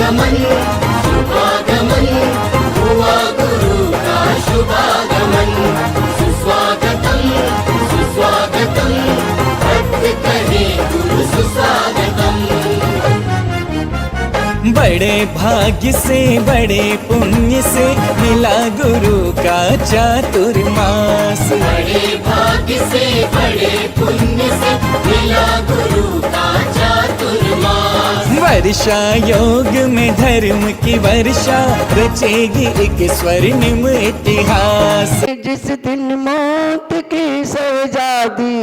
शुभागमन शुभागमन हुआ गुरु का शुभागमन। सुस्वागतम सुस्वागतम भक्त कहे गुरु सुस्वागतम। बड़े भाग्य से बड़े पुण्य से मिला गुरु का चातुर्मास। बड़े भाग्य से बड़े पुण्य से मिला गुरु का चातुर्मास। वर्षा योग में धर्म की वर्षा रचेगी एक स्वर्णिम इतिहास। जिस दिन मौत की सजा दी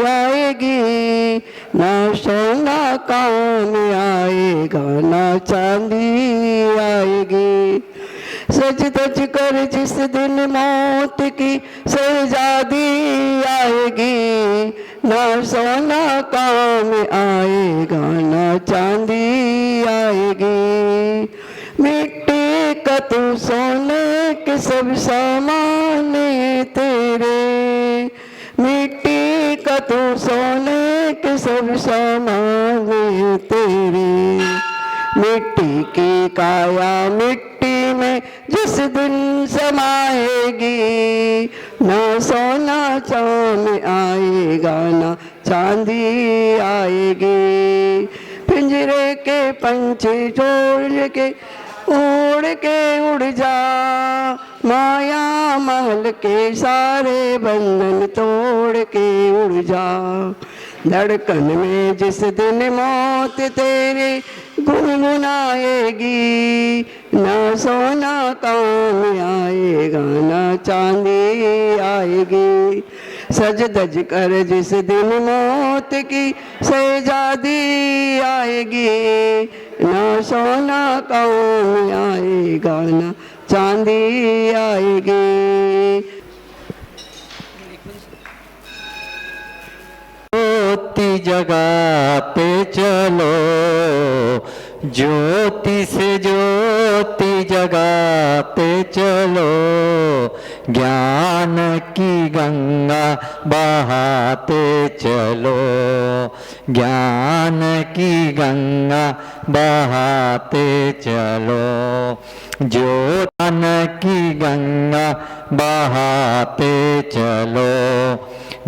आएगी, ना सोना काम आएगा ना चांदी आएगी। सज धज कर जिस दिन मौत की सजा दी आएगी, ना सोना काम आएगा ना चांदी आएगी। मिट्टी का तू सोने के सब सामान तेरे, मिट्टी का तू सोने के सब सामान तेरे। मिट्टी की काया मिट्टी में जिस दिन समाएगी, ना सोना चांद आएगा ना चांदी आएगी। पिंजरे के पंछी छोड़ के उड़ के उड़ जा, माया महल के सारे बंधन तोड़ के उड़ जा। धड़कन में जिस दिन मौत तेरे गुनगुनाएगी, ना सोना काम आएगा ना चांदी आएगी। सज धज कर जिस दिन मौत की सजा दी आएगी, ना सोना काम आएगा ना चांदी आएगी। ज्योति जगाते चलो, ज्योति से ज्योति जगाते चलो। ज्ञान की गंगा बहाते चलो, ज्ञान की गंगा बहाते चलो। ज्ञान की गंगा बहाते चलो,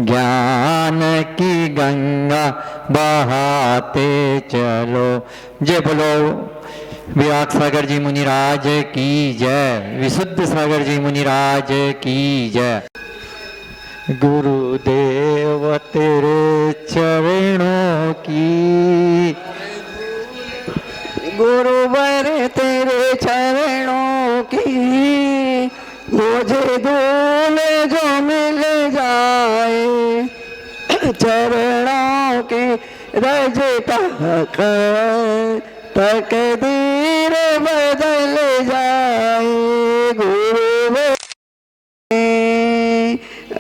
ज्ञान की गंगा बहाते चलो। जय बोलो विराट सागर जी मुनिराज की जय, विशुद्ध सागर जी मुनिराज की जय। गुरुदेव तेरे चरणों की, गुरुवर तेरे चरणों की, मुझे धूल जो मिल जाए। चरणों की रज तक तकदीर बदल जाए। गुरु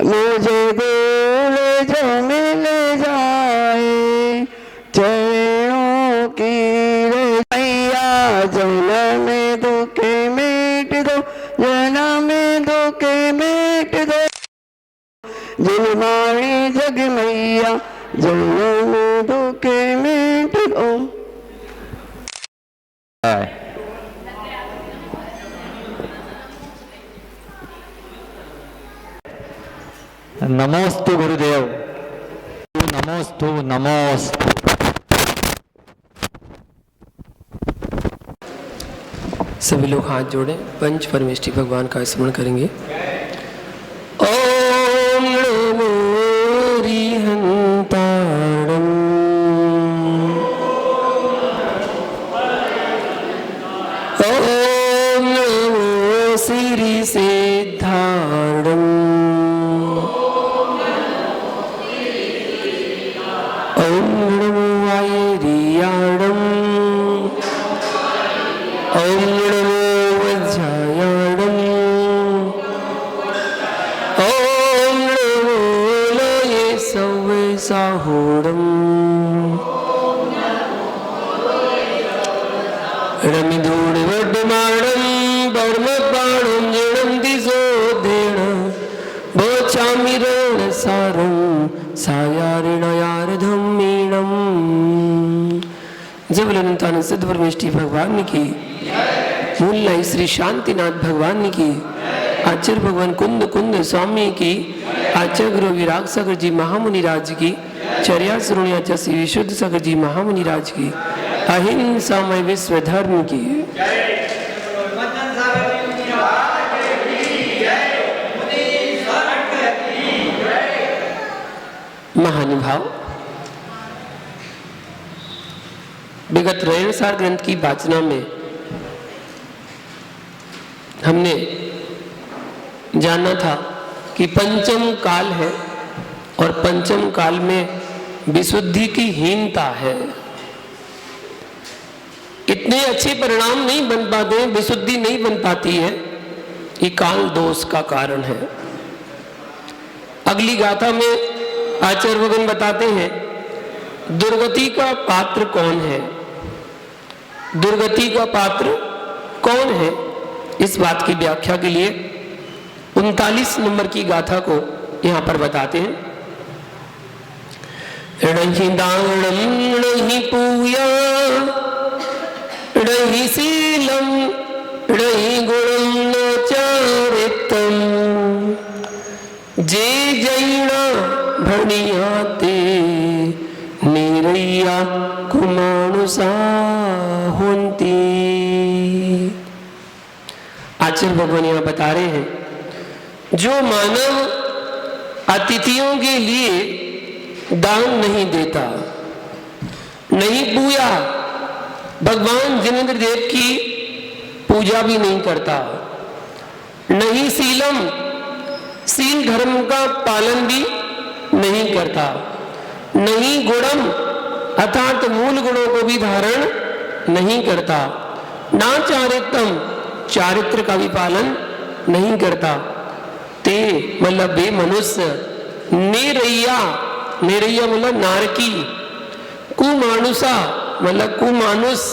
मुझे धूल जो मिल जाए, चरणों की रैया। जन्म दुख मिट दो, जन्म दुख मिट दो, जिनवाणी जग मैया जन्म दुख मिट दो। नमोस्तु गुरुदेव, नमोस्तु नमोस्तु। सभी लोग हाथ जोड़े, पंच परमेष्टि भगवान का स्मरण करेंगे। ओम नमो हरिहंतारम, ओम नमो श्री सिद्धारम, ओम नमो आयरियाणम, ओम नमो वज्रायाणम, ओम नमो लोये सवे साहूणम, रमिधूण वड्डमाणम परमपाणम जड़म दिशो देण बोचामिरण सारम सायारिणयार्धमीणम। जब बोलो नित्यानंद सिद्ध परमेष्ठी भगवान की, मूल लाई श्री शांतिनाथ भगवान की, आचार्य भगवान कुंद कुंद स्वामी की, आचार्य गुरु विराग सागर जी महामुनि राज की, चर्या श्रोण्याचार्य श्री विशुद्ध सागर जी महामुनि राज की, अहिंसामय विश्व धर्म की। महानुभाव, विगत रेणसार ग्रंथ की वाचना में हमने जाना था कि पंचम काल है और पंचम काल में विशुद्धि की हीनता है। इतने अच्छे परिणाम नहीं बन पाते, विशुद्धि नहीं बन पाती है, ये काल दोष का कारण है। अगली गाथा में आचार्य भगवान बताते हैं दुर्गति का पात्र कौन है, दुर्गति का पात्र कौन है। इस बात की व्याख्या के लिए 39 नंबर की गाथा को यहां पर बताते हैं। णहि दानम णहि पूया णहि शीलम णहि गुणम न चारित्रम जे जैना भणियाते निरैया कुमानुसा होंती। आचार्य भगवान यहाँ बता रहे हैं जो मानव अतिथियों के लिए दान नहीं देता, नहीं पूजा, भगवान जिनेंद्र देव की पूजा भी नहीं करता, नहीं शीलम, शील धर्म का पालन भी नहीं करता, नहीं गुणम अर्थात मूल गुणों को भी धारण नहीं करता, ना चारित्रम, चारित्र का भी पालन नहीं करता, ते मतलब बे मनुष्य, निरैया, निरैया मतलब नारकी, कुमानुसा मतलब कुमानुस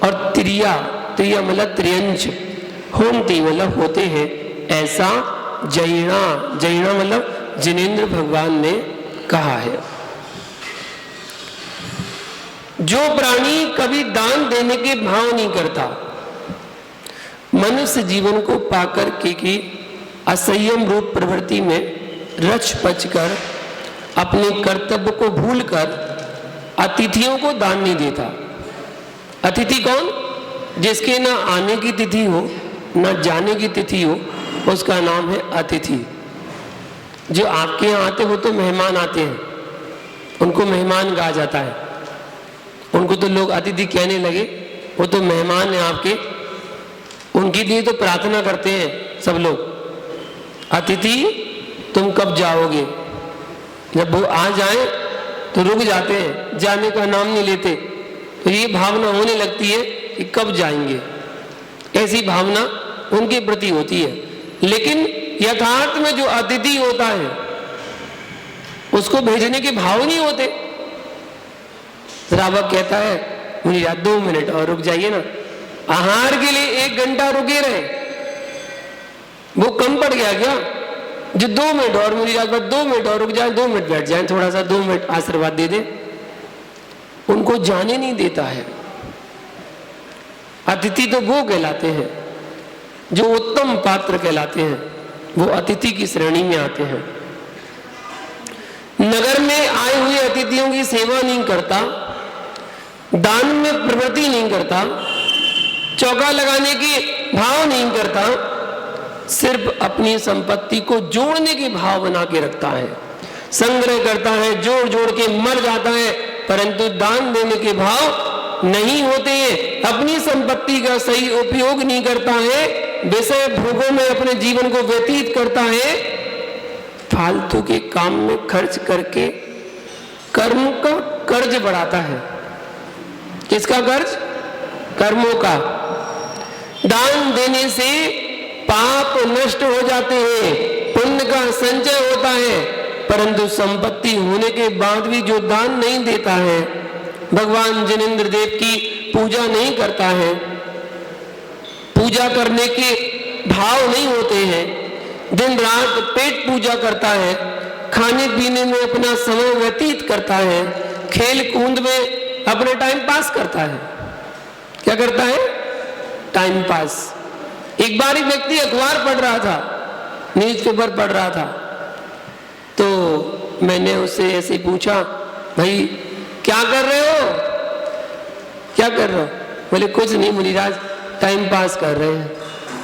और त्रिया, त्रिया मतलब त्रियंच, होमती मतलब होते हैं, ऐसा जैना, जैना मतलब जिनेंद्र भगवान ने कहा है। जो प्राणी कभी दान देने के भाव नहीं करता, मनुष्य जीवन को पाकर के असंयम रूप प्रवृत्ति में रच पच कर अपने कर्तव्य को भूलकर अतिथियों को दान नहीं देता। अतिथि कौन? जिसके ना आने की तिथि हो ना जाने की तिथि हो, उसका नाम है अतिथि। जो आपके यहाँ आते हो तो मेहमान आते हैं, उनको मेहमान कहा जाता है। उनको तो लोग अतिथि कहने लगे, वो तो मेहमान है आपके, उनके लिए तो प्रार्थना करते हैं सब लोग, अतिथि तुम कब जाओगे। जब वो आ जाए तो रुक जाते हैं, जाने का नाम नहीं लेते, तो ये भावना होने लगती है कि कब जाएंगे, ऐसी भावना उनके प्रति होती है। लेकिन यथार्थ में जो अतिथि होता है उसको भेजने के भाव नहीं होते। श्रावक कहता है मुझे 2 मिनट और रुक जाइए ना, आहार के लिए 1 घंटा रुके रहे, वो कम पड़ गया क्या? जो 2 मिनट और मुझे 2 मिनट और रुक जाए, 2 मिनट बैठ जाए, थोड़ा सा 2 मिनट आशीर्वाद दे दे, उनको जाने नहीं देता है। अतिथि तो वो कहलाते हैं जो उत्तम पात्र कहलाते हैं, वो अतिथि की श्रेणी में आते हैं। नगर में आए हुए अतिथियों की सेवा नहीं करता, दान में प्रवृत्ति नहीं करता, चौका लगाने के भाव नहीं करता, सिर्फ अपनी संपत्ति को जोड़ने के भाव बना के रखता है, संग्रह करता है, जोड़ जोड़ के मर जाता है, परंतु दान देने के भाव नहीं होते हैं। अपनी संपत्ति का सही उपयोग नहीं करता है, विषय भोगों में अपने जीवन को व्यतीत करता है, फालतू के काम में खर्च करके कर्म का कर्ज बढ़ाता है। किसका कर्ज? कर्मों का। दान देने से पाप नष्ट हो जाते हैं, पुण्य का संचय होता है, परंतु संपत्ति होने के बाद भी जो दान नहीं देता है, भगवान जिनेंद्र देव की पूजा नहीं करता है, पूजा करने के भाव नहीं होते हैं, दिन रात पेट पूजा करता है, खाने पीने में अपना समय व्यतीत करता है, खेल कूद में अपने टाइम पास करता है। क्या करता है? Time pass. एक बार एक व्यक्ति अखबार पढ़ रहा था, न्यूज़पेपर पढ़ रहा था, तो मैंने उससे ऐसे पूछा, भाई क्या कर रहे हो, क्या कर रहे हो? बोले कुछ नहीं मुनिराज, टाइम पास कर रहे हैं,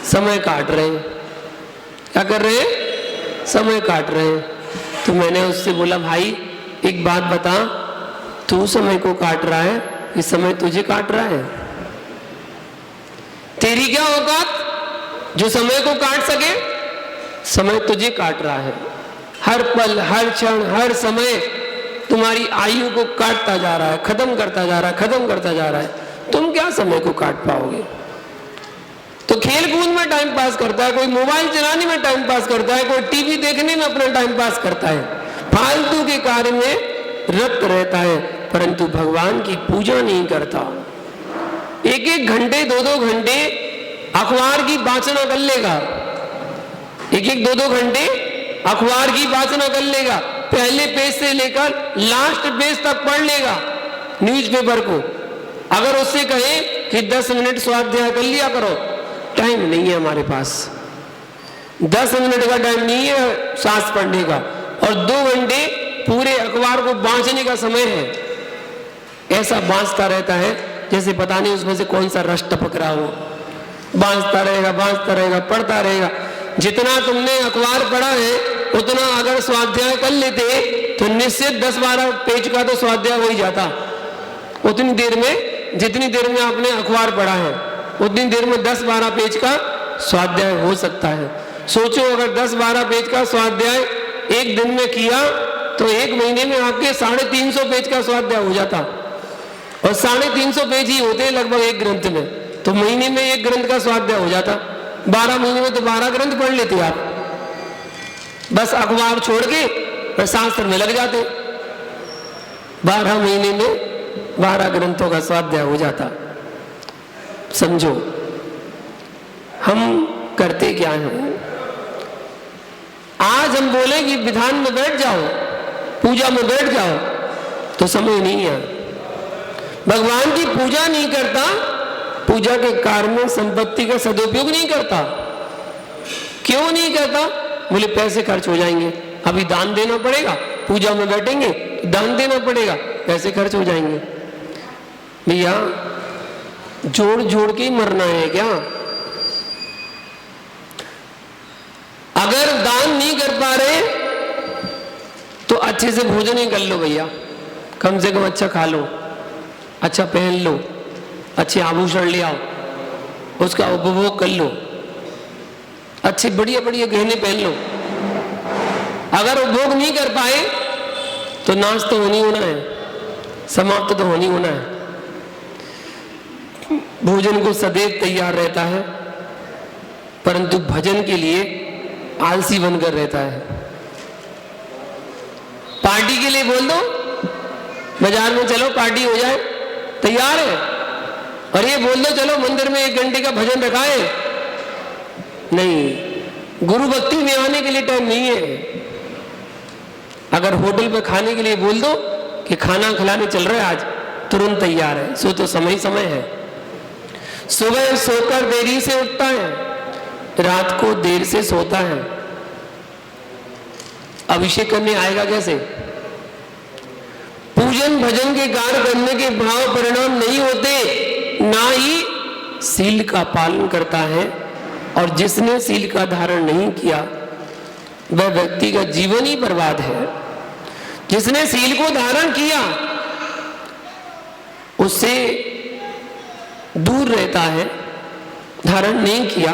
समय काट रहे हैं। क्या कर रहे हैं? समय काट रहे हैं। तो मैंने उससे बोला, भाई एक बात बता, तू समय को काट रहा है कि समय तुझे काट रहा है? तेरी क्या औकात जो समय को काट सके? समय तुझे काट रहा है। हर पल, हर क्षण, हर समय तुम्हारी आयु को काटता जा रहा है, खत्म करता जा रहा है, खत्म करता जा रहा है। तुम क्या समय को काट पाओगे? तो खेल कूद में टाइम पास करता है, कोई मोबाइल चलाने में टाइम पास करता है, कोई टीवी देखने में अपना टाइम पास करता है, फालतू के कार्य में रत रहता है, परंतु भगवान की पूजा नहीं करता। एक एक घंटे, दो दो घंटे अखबार की वाचना कर लेगा, एक एक दो दो घंटे अखबार की वाचना कर लेगा, पहले पेज से लेकर लास्ट पेज तक पढ़ लेगा न्यूज़पेपर को। अगर उससे कहे कि 10 मिनट स्वाध्याय कर लिया करो, टाइम नहीं है हमारे पास, 10 मिनट का टाइम नहीं है सांस पढ़ने का, और 2 घंटे पूरे अखबार को बांचने का समय है। ऐसा बांचता रहता है जैसे पता नहीं उसमें से कौन सा रस टपक रहा हो, बांचता रहेगा, पढ़ता रहेगा। जितना तुमने अखबार पढ़ा है उतना अगर स्वाध्याय कर लेते तो निश्चित 10-12 पेज का तो स्वाध्याय हो ही जाता। उतनी देर में, जितनी देर में आपने अखबार पढ़ा है, उतनी देर में 10-12 पेज का स्वाध्याय हो सकता है। सोचो अगर 10-12 पेज का स्वाध्याय एक दिन में किया तो एक महीने में आपके 350 पेज का स्वाध्याय हो जाता, और 350 पेज ही होते हैं लगभग एक ग्रंथ में, तो महीने में एक ग्रंथ का स्वाध्याय हो जाता। 12 महीने में तो 12 ग्रंथ पढ़ लेते आप, बस अखबार छोड़ के शास्त्र में लग जाते। 12 महीने में 12 ग्रंथों का स्वाध्याय हो जाता। समझो हम करते क्या हैं। आज हम बोले कि विधान में बैठ जाओ, पूजा में बैठ जाओ, तो समय नहीं है। भगवान की पूजा नहीं करता, पूजा के कार्य में संपत्ति का सदुपयोग नहीं करता। क्यों नहीं करता? बोले पैसे खर्च हो जाएंगे, अभी दान देना पड़ेगा, पूजा में बैठेंगे दान देना पड़ेगा, पैसे खर्च हो जाएंगे। भैया जोड़ जोड़ के ही मरना है क्या? अगर दान नहीं कर पा रहे तो अच्छे से भोजन ही कर लो भैया, कम से कम अच्छा खा लो, अच्छा पहन लो, अच्छे आभूषण ले आओ, उसका उपभोग कर लो, अच्छे बढ़िया बढ़िया गहने पहन लो। अगर उपभोग नहीं कर पाए तो नाश तो होनी होना है, समाप्त तो होनी होना है। भोजन को सदैव तैयार रहता है, परंतु भजन के लिए आलसी बनकर रहता है। पार्टी के लिए बोल दो, बाजार में चलो पार्टी हो जाए, तैयार है, और ये बोल दो चलो मंदिर में 1 घंटे का भजन रखा है, नहीं। गुरु भक्ति में आने के लिए टाइम नहीं है। अगर होटल पे खाने के लिए बोल दो कि खाना खिलाने चल रहा है आज, तुरंत तैयार है। सो तो समय समय है। सुबह सोकर देरी से उठता है, रात को देर से सोता है। अभिषेक करने आएगा कैसे? पूजन भजन के कार्य करने के भाव परिणाम नहीं होते, ना ही सील का पालन करता है। और जिसने सील का धारण नहीं किया वह व्यक्ति का जीवन ही बर्बाद है। जिसने सील को धारण किया उससे दूर रहता है, धारण नहीं किया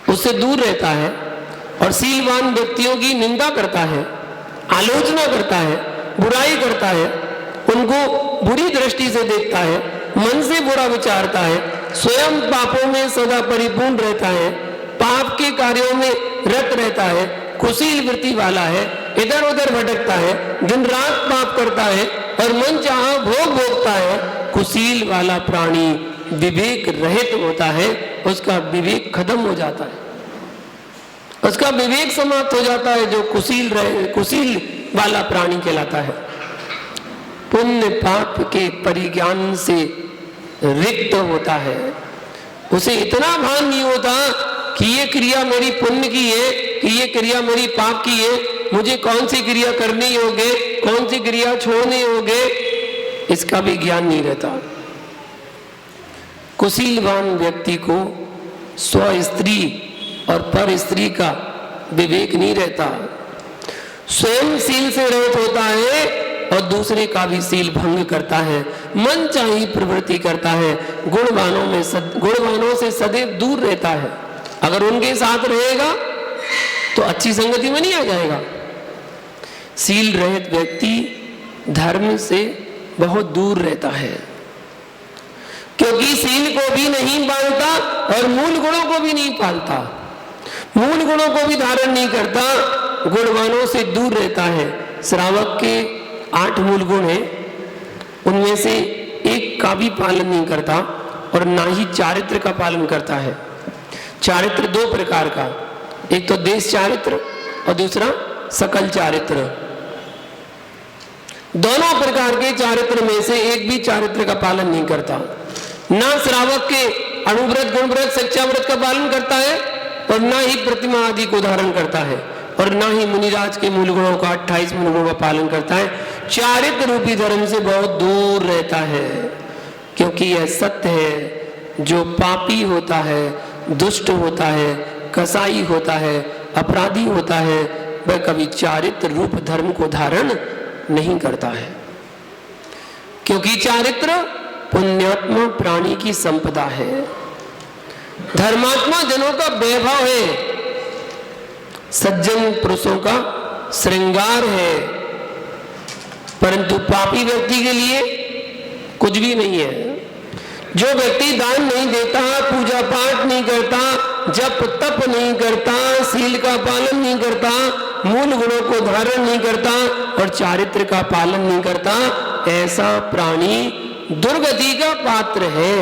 उससे दूर रहता है, और सीलवान व्यक्तियों की निंदा करता है, आलोचना करता है, बुराई करता है, उनको बुरी दृष्टि से देखता है, मन से बुरा विचारता है, स्वयं पापों में सदा परिपूर्ण रहता है, पाप के कार्यों में रत रहता है, कुशील वृत्ति वाला है, इधर उधर भटकता है, दिन रात पाप करता है और मन चाहा भोग भोगता है। कुशील वाला प्राणी विवेक रहित होता है, उसका विवेक खत्म हो जाता है, उसका विवेक समाप्त हो जाता है। जो कुशील वाला प्राणी कहलाता है। पुण्य पाप के परिज्ञान से रिक्त होता है। उसे इतना भान नहीं होता कि ये क्रिया मेरी पुण्य की है कि ये क्रिया मेरी पाप की है, मुझे कौन सी क्रिया करनी होगी, कौन सी क्रिया छोड़नी होगी, इसका भी ज्ञान नहीं रहता। कुशीलवान व्यक्ति को स्व स्त्री और पर स्त्री का विवेक नहीं रहता, स्वयं सील से रहित होता है और दूसरे का भी सील भंग करता है, मन चाही प्रवृत्ति करता है, गुणवानों से सदैव दूर रहता है। अगर उनके साथ रहेगा तो अच्छी संगति में नहीं आ जाएगा। सील रहित व्यक्ति धर्म से बहुत दूर रहता है, क्योंकि सील को भी नहीं पालता और मूल गुणों को भी नहीं पालता, मूल गुणों को भी धारण नहीं करता, गुणवानों से दूर रहता है। श्रावक के 8 मूल गुण हैं, उनमें से एक का भी पालन नहीं करता और ना ही चारित्र का पालन करता है। चारित्र 2 प्रकार का, एक तो देश चारित्र और दूसरा सकल चारित्र। दोनों प्रकार के चारित्र में से एक भी चारित्र का पालन नहीं करता। ना श्रावक के अणुव्रत, गुणव्रत, शिक्षाव्रत का पालन करता है और ना ही प्रतिमा आदि को धारण करता है और ना ही मुनिराज के मूल गुणों का 28 मूल गुणों का पालन करता है। चारित्र रूपी धर्म से बहुत दूर रहता है, क्योंकि यह सत्य है, जो पापी होता है, दुष्ट होता है, कसाई होता है, अपराधी होता है, वह कभी चारित्र रूप धर्म को धारण नहीं करता है, क्योंकि चारित्र पुण्यात्मा प्राणी की संपदा है, धर्मात्मा जनों का वैभव है, सज्जन पुरुषों का श्रृंगार है। परंतु पापी व्यक्ति के लिए कुछ भी नहीं है। जो व्यक्ति दान नहीं देता, पूजा पाठ नहीं करता, जप तप नहीं करता, सील का पालन नहीं करता, मूल गुणों को धारण नहीं करता और चारित्र का पालन नहीं करता, ऐसा प्राणी दुर्गति का पात्र है।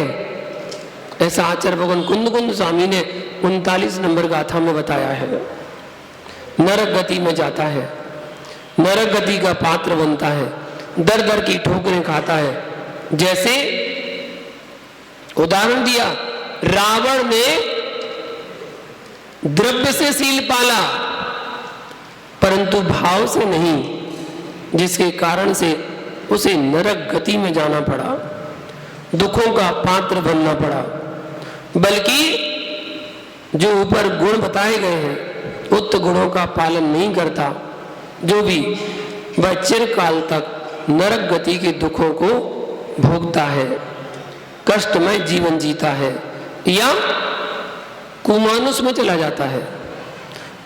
ऐसा आचार्य भगवान कुंद स्वामी ने 39 नंबर गाथा में बताया है। नरक गति में जाता है, नरक गति का पात्र बनता है, दर दर की ठोकरें खाता है। जैसे उदाहरण दिया, रावण ने द्रव्य से सील पाला परंतु भाव से नहीं, जिसके कारण से उसे नरक गति में जाना पड़ा, दुखों का पात्र बनना पड़ा। बल्कि जो ऊपर गुण बताए गए हैं उक्त गुणों का पालन नहीं करता, जो भी वह चिरकाल तक नरक गति के दुखों को भोगता है, कष्टमय जीवन जीता है या कुमानुष में चला जाता है,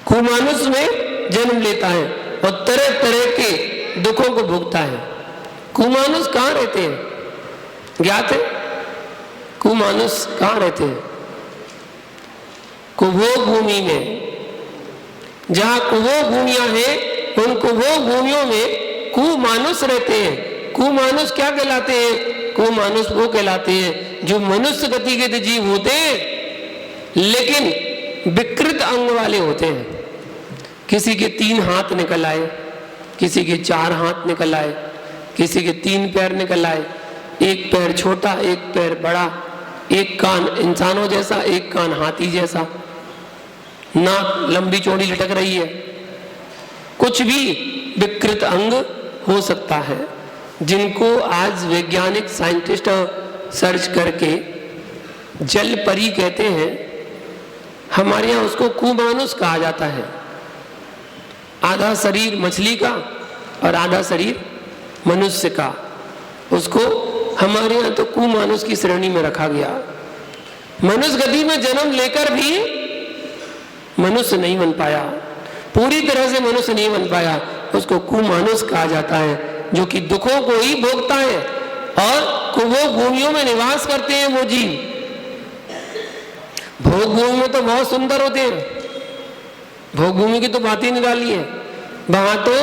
कुमानुष में जन्म लेता है और तरह तरह के दुखों को भोगता है। कुमानुष कहाँ रहते हैं, ज्ञात है? कुमानुष कहाँ रहते हैं? कुभोग भूमि में। जहां कुभोग भूमियां हैं उन कुभोग भूमियों में कुमानुष रहते हैं। कुमानुष क्या कहलाते हैं? कुमानुष वो कहलाते हैं जो मनुष्य गति के जीव होते हैं लेकिन विकृत अंग वाले होते हैं। किसी के 3 हाथ निकल आए, किसी के 4 हाथ निकल आए, किसी के 3 पैर निकल आए, एक पैर छोटा एक पैर बड़ा, एक कान इंसानों जैसा एक कान हाथी जैसा, नाक लंबी चौड़ी लटक रही है। कुछ भी विकृत अंग हो सकता है, जिनको आज वैज्ञानिक साइंटिस्ट सर्च करके जल परी कहते हैं। हमारे यहाँ उसको कुमानुष कहा जाता है। आधा शरीर मछली का और आधा शरीर मनुष्य का, उसको हमारे यहाँ तो कुमानुष की श्रेणी में रखा गया। मनुष्य गति में जन्म लेकर भी मनुष्य नहीं बन पाया, पूरी तरह से मनुष्य नहीं बन पाया, उसको कुमानुष कहा जाता है, जो कि दुखों को ही भोगता है और कुभोग भूमियों में निवास करते हैं वो जीव। भोग भूमि में तो बहुत सुंदर होते हैं, भोग भूमि की तो बात ही निकाली है। वहां तो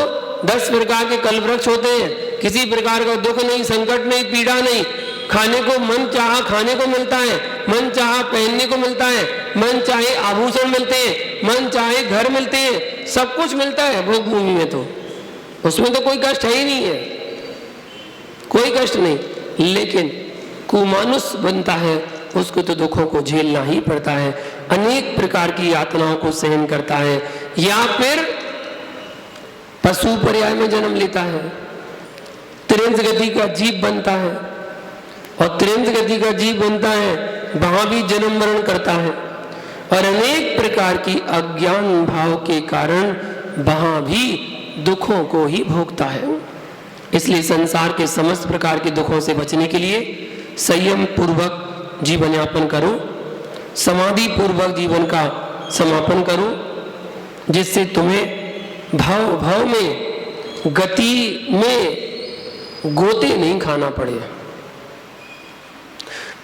10 प्रकार के कल्पवृक्ष होते हैं, किसी प्रकार का दुख नहीं, संकट नहीं, पीड़ा नहीं, खाने को मन चाहा खाने को मिलता है, मन चाहा पहनने को मिलता है, मन चाहे आभूषण मिलते हैं, मन चाहे घर मिलते हैं, सब कुछ मिलता है भोग भूमि में। तो उसमें तो कोई कष्ट है ही नहीं है। कोई कष्ट नहीं, लेकिन कुमानुष बनता है उसको तो दुखों को झेलना ही पड़ता है, अनेक प्रकार की यातनाओं को सहन करता है, या फिर पशु पर्याय में जन्म लेता है, त्रिंज गति का जीव बनता है, और त्रिंज गति का जीव बनता है वहां भी जन्म मरण करता है, और अनेक प्रकार की अज्ञान भाव के कारण वहां भी दुखों को ही भोगता है। इसलिए संसार के समस्त प्रकार के दुखों से बचने के लिए संयम पूर्वक जीवन यापन करो, समाधि पूर्वक जीवन का समापन करो, जिससे तुम्हें भाव भाव में गति में गोते नहीं खाना पड़े,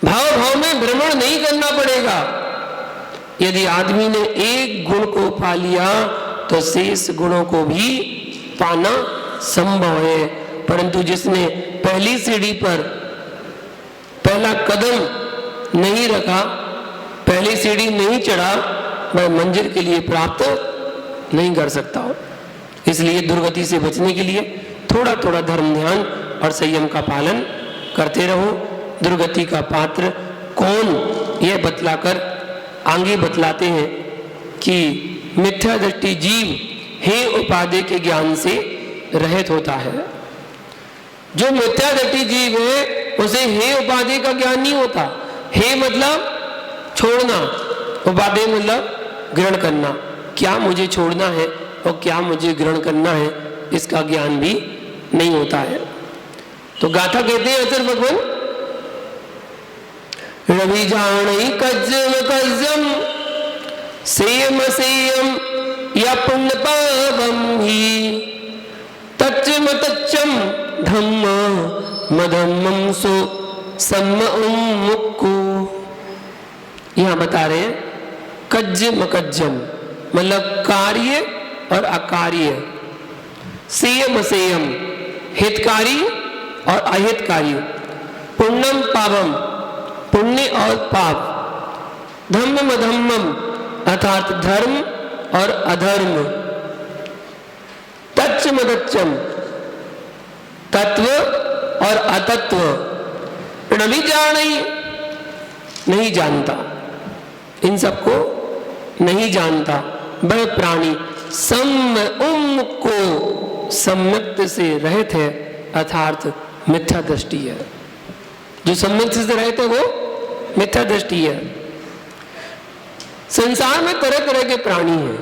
भाव भाव में भ्रमण नहीं करना पड़ेगा। यदि आदमी ने एक गुण को पा लिया तो शेष गुणों को भी पाना संभव है, परंतु जिसने पहली सीढ़ी पर पहला कदम नहीं रखा, पहली सीढ़ी नहीं चढ़ा, वह मंजिल के लिए प्राप्त नहीं कर सकता। इसलिए दुर्गति से बचने के लिए थोड़ा थोड़ा धर्म ध्यान और संयम का पालन करते रहो। दुर्गति का पात्र कौन, यह बतलाकर आगे बतलाते हैं कि मिथ्या दृष्टि जीव हे उपाधि के ज्ञान से रहित होता है। जो मिथ्या दृष्टि जीव है उसे हे उपाधि का ज्ञान नहीं होता। हे मतलब छोड़ना, उपाधि मतलब ग्रहण करना, क्या मुझे छोड़ना है और क्या मुझे ग्रहण करना है, इसका ज्ञान भी नहीं होता है। तो गाथा कहते हैं अचर भगवान, रवि जान कज्जम कज्जम सेयम सेयम या पुण्य पावम ही तच्चम तच्चम धम्म मधम्मम सो सम्म उम्मुक्कु। यहां बता रहे हैं कज्जम कज्जम मतलब कार्य और अकार्य, सेयम सेयम हितकारी और अहितकारी, पुण्यम पावम पुण्य और पाप, धम्म मधम्मम अर्थात धर्म और अधर्म, तच्च मदच्चम तत्व और अतत्व, नहीं नहीं जानता, इन सबको नहीं जानता वह प्राणी सम्म उम को सम्यक्त से रहित है, अर्थात मिथ्या दृष्टि है। जो सम्यक्त से रहित है वो मिथ्या दृष्टि है। संसार में तरह तरह के प्राणी हैं।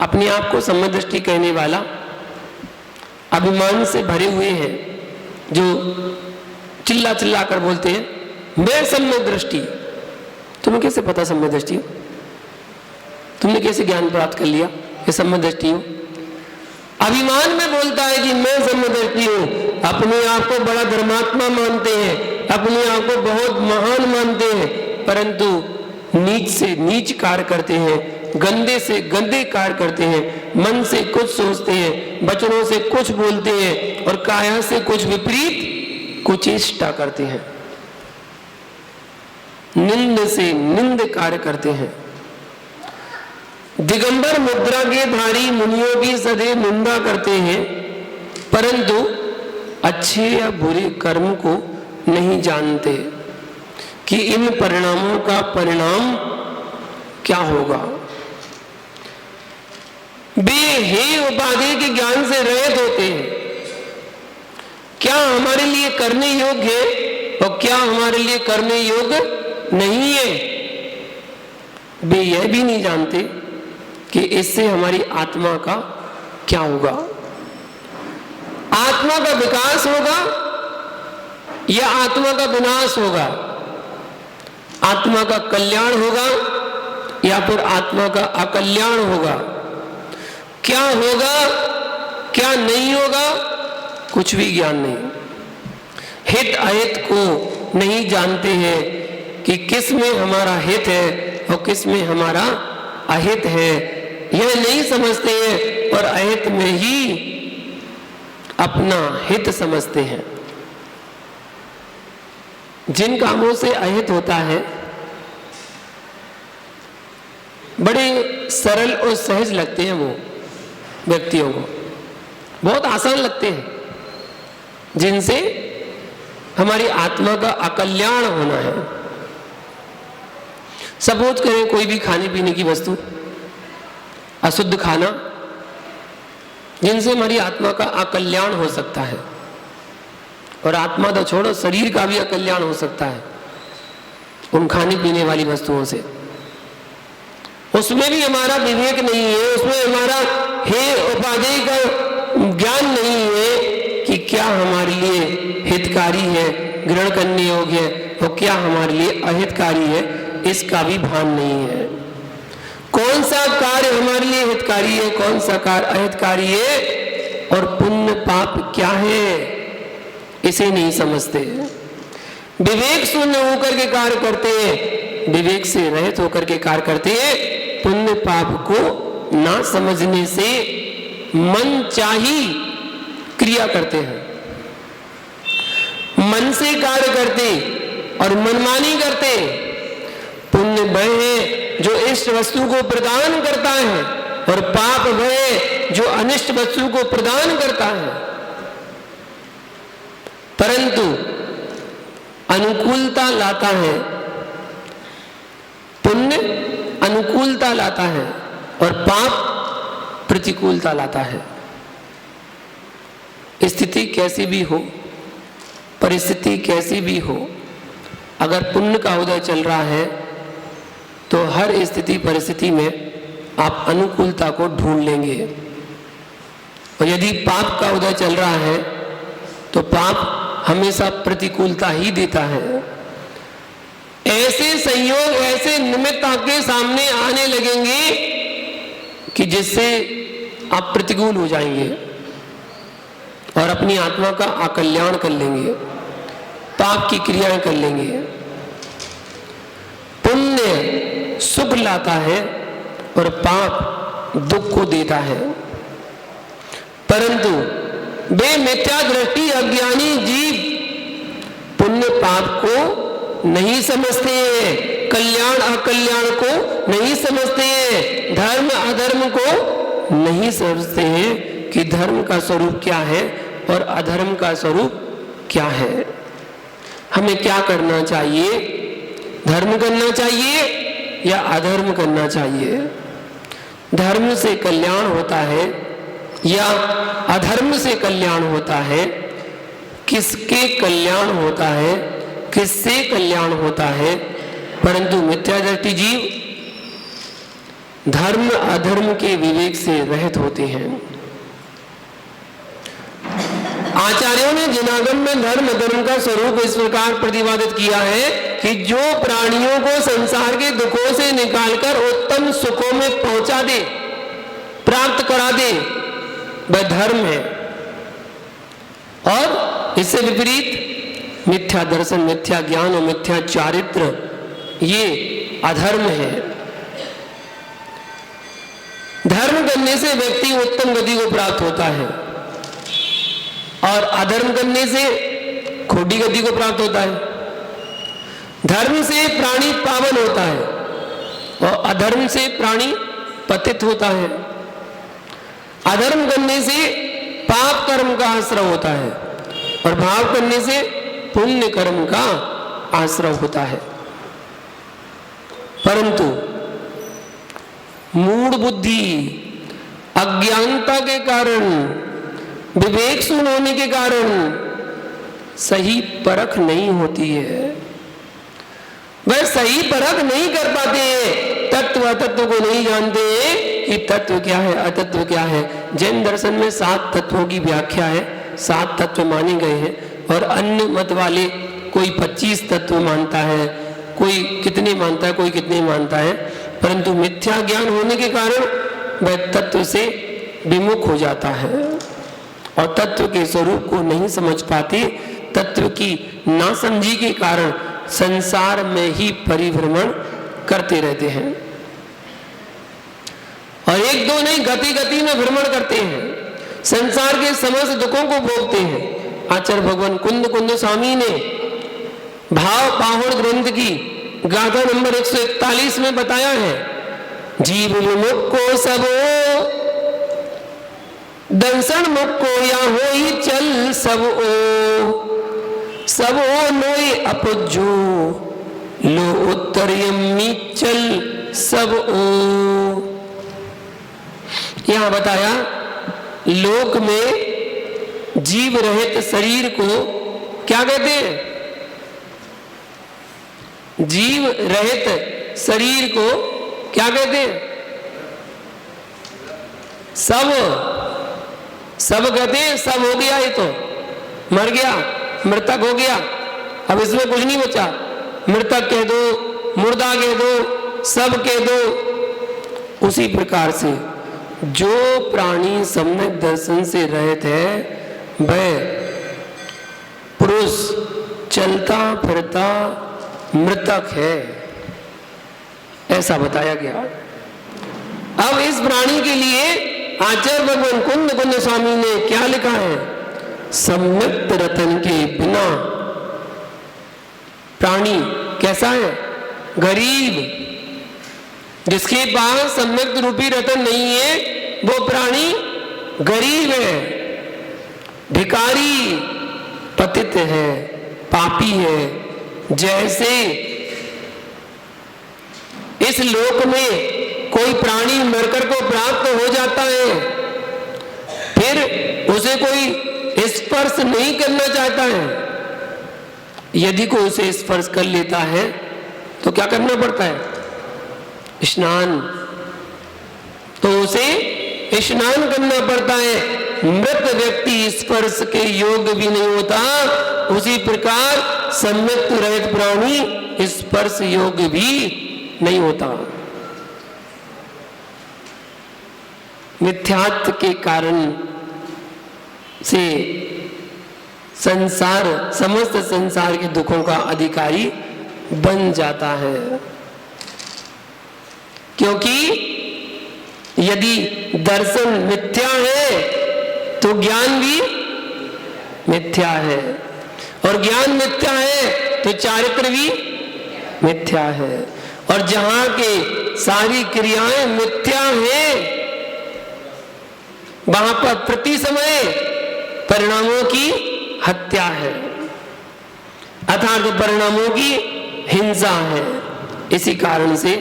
अपने आप को सम्य दृष्टि कहने वाला अभिमान से भरे हुए हैं, जो चिल्ला चिल्ला कर बोलते हैं मैं सम्य दृष्टि। तुम्हें कैसे पता सम्य दृष्टि हो? तुमने कैसे ज्ञान प्राप्त कर लिया ये सम्य दृष्टि हो? अभिमान में बोलता है कि मैं सम्य दृष्टि हूं, अपने आप को बड़ा धर्मात्मा मानते हैं, अपने आप को बहुत महान मानते हैं, परंतु नीच से नीच कार्य करते हैं, गंदे से गंदे कार्य करते हैं, मन से कुछ सोचते हैं, वचनों से कुछ बोलते हैं और काया से कुछ विपरीत कुचेष्टा करते हैं, निंद से निंद कार्य करते हैं। दिगंबर मुद्रा के धारी मुनियों की सदैव निंदा करते हैं, परंतु अच्छे या बुरे कर्म को नहीं जानते कि इन परिणामों का परिणाम क्या होगा। वे हे उपाधि के ज्ञान से रहित होते हैं, क्या हमारे लिए करने योग्य है और क्या हमारे लिए करने योग्य नहीं है। वे यह भी नहीं जानते कि इससे हमारी आत्मा का क्या होगा, आत्मा का विकास होगा या आत्मा का विनाश होगा, आत्मा का कल्याण होगा या फिर आत्मा का अकल्याण होगा, क्या होगा क्या नहीं होगा, कुछ भी ज्ञान नहीं। हित अहित को नहीं जानते हैं कि किस में हमारा हित है और किस में हमारा अहित है, यह नहीं समझते हैं और अहित में ही अपना हित समझते हैं। जिन कामों से अहित होता है बड़े सरल और सहज लगते हैं, वो व्यक्तियों को बहुत आसान लगते हैं। जिनसे हमारी आत्मा का अकल्याण होना है। सपोज करें कोई भी खाने पीने की वस्तु, अशुद्ध खाना, जिनसे हमारी आत्मा का अकल्याण हो सकता है, और आत्मा तो छोड़ो शरीर का भी अकल्याण हो सकता है उन खाने पीने वाली वस्तुओं से। उसमें भी हमारा विवेक नहीं है, उसमें हमारा हे उपादेय का ज्ञान नहीं है कि क्या हमारे लिए हितकारी है, ग्रहण करने योग्य है, और क्या हमारे लिए अहितकारी है, इसका भी भान नहीं है। कौन सा कार्य हमारे लिए हितकारी है, कौन सा कार्य अहितकारी है, और पुण्य पाप क्या है, इसे नहीं समझते। विवेक शून्य होकर के कार्य करते हैं, विवेक से रहित होकर के कार्य करते हैं। पुण्य पाप को ना समझने से मन चाही क्रिया करते हैं, मन से कार्य करते और मनमानी करते। पुण्य वह है जो इष्ट वस्तु को प्रदान करता है, और पाप वह है जो अनिष्ट वस्तु को प्रदान करता है। परंतु अनुकूलता लाता है, पुण्य अनुकूलता लाता है और पाप प्रतिकूलता लाता है। स्थिति कैसी भी हो, परिस्थिति कैसी भी हो, अगर पुण्य का उदय चल रहा है तो हर स्थिति परिस्थिति में आप अनुकूलता को ढूंढ लेंगे, और यदि पाप का उदय चल रहा है तो पाप हमेशा प्रतिकूलता ही देता है। ऐसे संयोग, ऐसे निमित्त आपके सामने आने लगेंगे कि जिससे आप प्रतिकूल हो जाएंगे और अपनी आत्मा का अकल्याण कर लेंगे, पाप की क्रियाएं कर लेंगे। पुण्य सुख लाता है और पाप दुख को देता है। परंतु वे मिथ्या दृष्टि अज्ञानी जीव पुण्य पाप को नहीं समझते हैं, कल्याण अकल्याण को नहीं समझते हैं, धर्म अधर्म को नहीं समझते हैं कि धर्म का स्वरूप क्या है और अधर्म का स्वरूप क्या है। हमें क्या करना चाहिए? धर्म करना चाहिए या अधर्म करना चाहिए? धर्म से कल्याण होता है या अधर्म से कल्याण होता है? किसके कल्याण होता है, किससे कल्याण होता है? परंतु मिथ्या दृष्टि जीव धर्म अधर्म के विवेक से रहित होते हैं। आचार्यों ने जिनागम में धर्म अधर्म का स्वरूप इस प्रकार प्रतिपादित किया है कि जो प्राणियों को संसार के दुखों से निकालकर उत्तम सुखों में पहुंचा दे, प्राप्त करा दे, वह धर्म है। और इससे विपरीत मिथ्या दर्शन, मिथ्या ज्ञान और मिथ्या चारित्र ये अधर्म है। धर्म करने से व्यक्ति उत्तम गति को प्राप्त होता है और अधर्म करने से खोटी गति को प्राप्त होता है। धर्म से प्राणी पावन होता है और अधर्म से प्राणी पतित होता है। अधर्म करने से पाप कर्म का आश्रय होता है और भाव करने से पुण्य कर्म का आश्रय होता है। परंतु मूढ़ बुद्धि, अज्ञानता के कारण, विवेक शून्य होने के कारण सही परख नहीं होती है। वह सही परख नहीं कर पाते हैं, तत्व अतत्व को नहीं जानते हैं कि तत्व क्या है, अतत्व क्या है। जैन दर्शन में 7 तत्वों की व्याख्या है, 7 तत्व माने गए हैं, और अन्य मत वाले कोई 25 तत्व मानता है, कोई कितने मानता है, कोई कितने मानता है। परंतु मिथ्या ज्ञान होने के कारण वह तत्व से विमुख हो जाता है और तत्व के स्वरूप को नहीं समझ पाते। तत्व की नासमझी के कारण संसार में ही परिभ्रमण करते रहते हैं और एक दो नहीं, गति गति में भ्रमण करते हैं, संसार के समस्त दुखों को भोगते हैं। आचार्य भगवान कुंद कुंद स्वामी ने भाव पाहुण ग्रंथ की गाथा नंबर 141 में बताया है, जीव विमुख को सबो दंसन मुख को या हो ही चल सब ओ, सब ओ नोए अपजो लो उत्तरयमी चल सब ओ। यहां बताया लोक में जीव रहित शरीर को क्या कहते हैं? जीव रहित शरीर को क्या कहते हैं? सब कहते हैं। सब हो गया, ये तो मर गया, मृतक हो गया, अब इसमें कुछ नहीं बचा। मृतक कह दो, मुर्दा कह दो, सब कह दो। उसी प्रकार से जो प्राणी सम्यक दर्शन से रहित है वह पुरुष चलता फिरता मृतक है, ऐसा बताया गया। अब इस प्राणी के लिए आचार्य भगवान कुंद कुंद स्वामी ने क्या लिखा है? सम्यक रतन के बिना प्राणी कैसा है? गरीब। जिसके पास सम्यक रूपी रतन नहीं है वो प्राणी गरीब है, भिखारी, पतित है, पापी है। जैसे इस लोक में कोई प्राणी मरकर को प्राप्त हो जाता है, फिर उसे कोई स्पर्श नहीं करना चाहता है। यदि कोई उसे स्पर्श कर लेता है तो क्या करना पड़ता है? स्नान। तो उसे स्नान करना पड़ता है। मृत व्यक्ति स्पर्श के योग्य भी नहीं होता, उसी प्रकार सम्यक रहित प्राणी स्पर्श योग्य भी नहीं होता। मिथ्यात्व के कारण से संसार, समस्त संसार के दुखों का अधिकारी बन जाता है। क्योंकि यदि दर्शन मिथ्या है तो ज्ञान भी मिथ्या है, और ज्ञान मिथ्या है तो चारित्र भी मिथ्या है। और जहां के सारी क्रियाएं मिथ्या हैं वहां पर प्रति समय परिणामों की हत्या है, अर्थात परिणामों की हिंसा है। इसी कारण से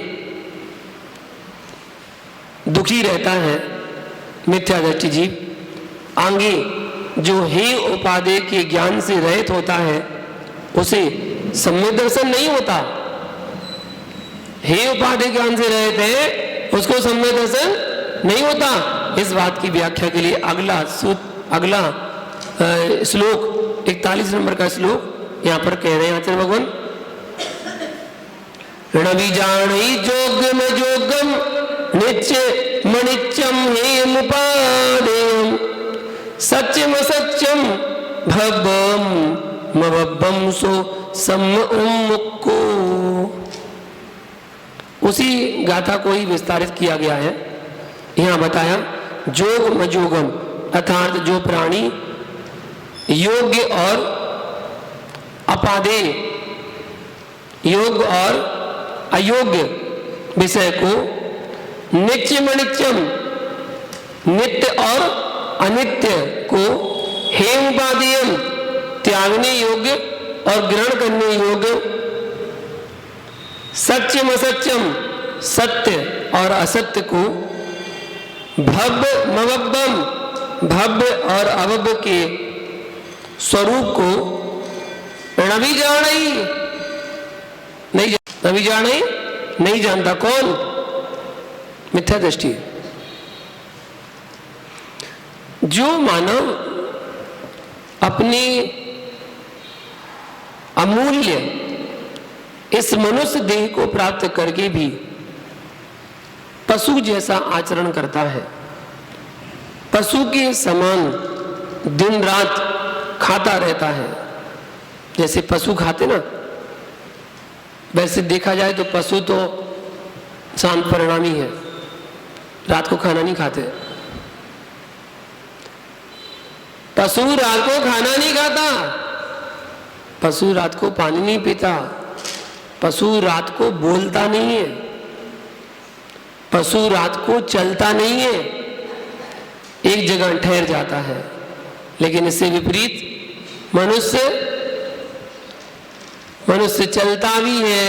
दुखी रहता है मिथ्या दृष्टि जीव। आगे जो हे उपादेय के ज्ञान से रहित होता है उसे सम्यक दर्शन नहीं होता। हे उपादेय ज्ञान से रहित है उसको सम्यक दर्शन नहीं होता। इस बात की व्याख्या के लिए अगला श्लोक 41 नंबर का श्लोक यहां पर कह रहे हैं आचार्य भगवान। रणविजाणई जोगम जोगम नित्य मणिच्यम हेम उपादेयम सत्यम असत्यम भवम मवब्बम सो सम उम्मुक्को। उसी गाथा को ही विस्तारित किया गया है। यहां बताया जोग मजोगम अर्थात जो प्राणी योग्य और अपादेय, योग्य और अयोग्य विषय को नित्य मनित्यम, नित्य और अनित्य को हेम उपादेयम, त्यागने योग्य और ग्रहण करने योग्य, सत्यम असत्यम, सत्य और असत्य को, भव्य मवब्बम, भव्य और अवव्य के स्वरूप को नविजाणई नहीं जानता। कौन? मिथ्या दृष्टि। जो मानव अपनी अमूल्य इस मनुष्य देह को प्राप्त करके भी पशु जैसा आचरण करता है, पशु के समान दिन रात खाता रहता है, जैसे पशु खाते ना, वैसे देखा जाए तो पशु तो शांत परिणामी है, रात को खाना नहीं खाते। पशु रात को खाना नहीं खाता, पशु रात को पानी नहीं पीता, पशु रात को बोलता नहीं है, पशु रात को चलता नहीं है, एक जगह ठहर जाता है। लेकिन इससे विपरीत मनुष्य मनुष्य चलता भी है,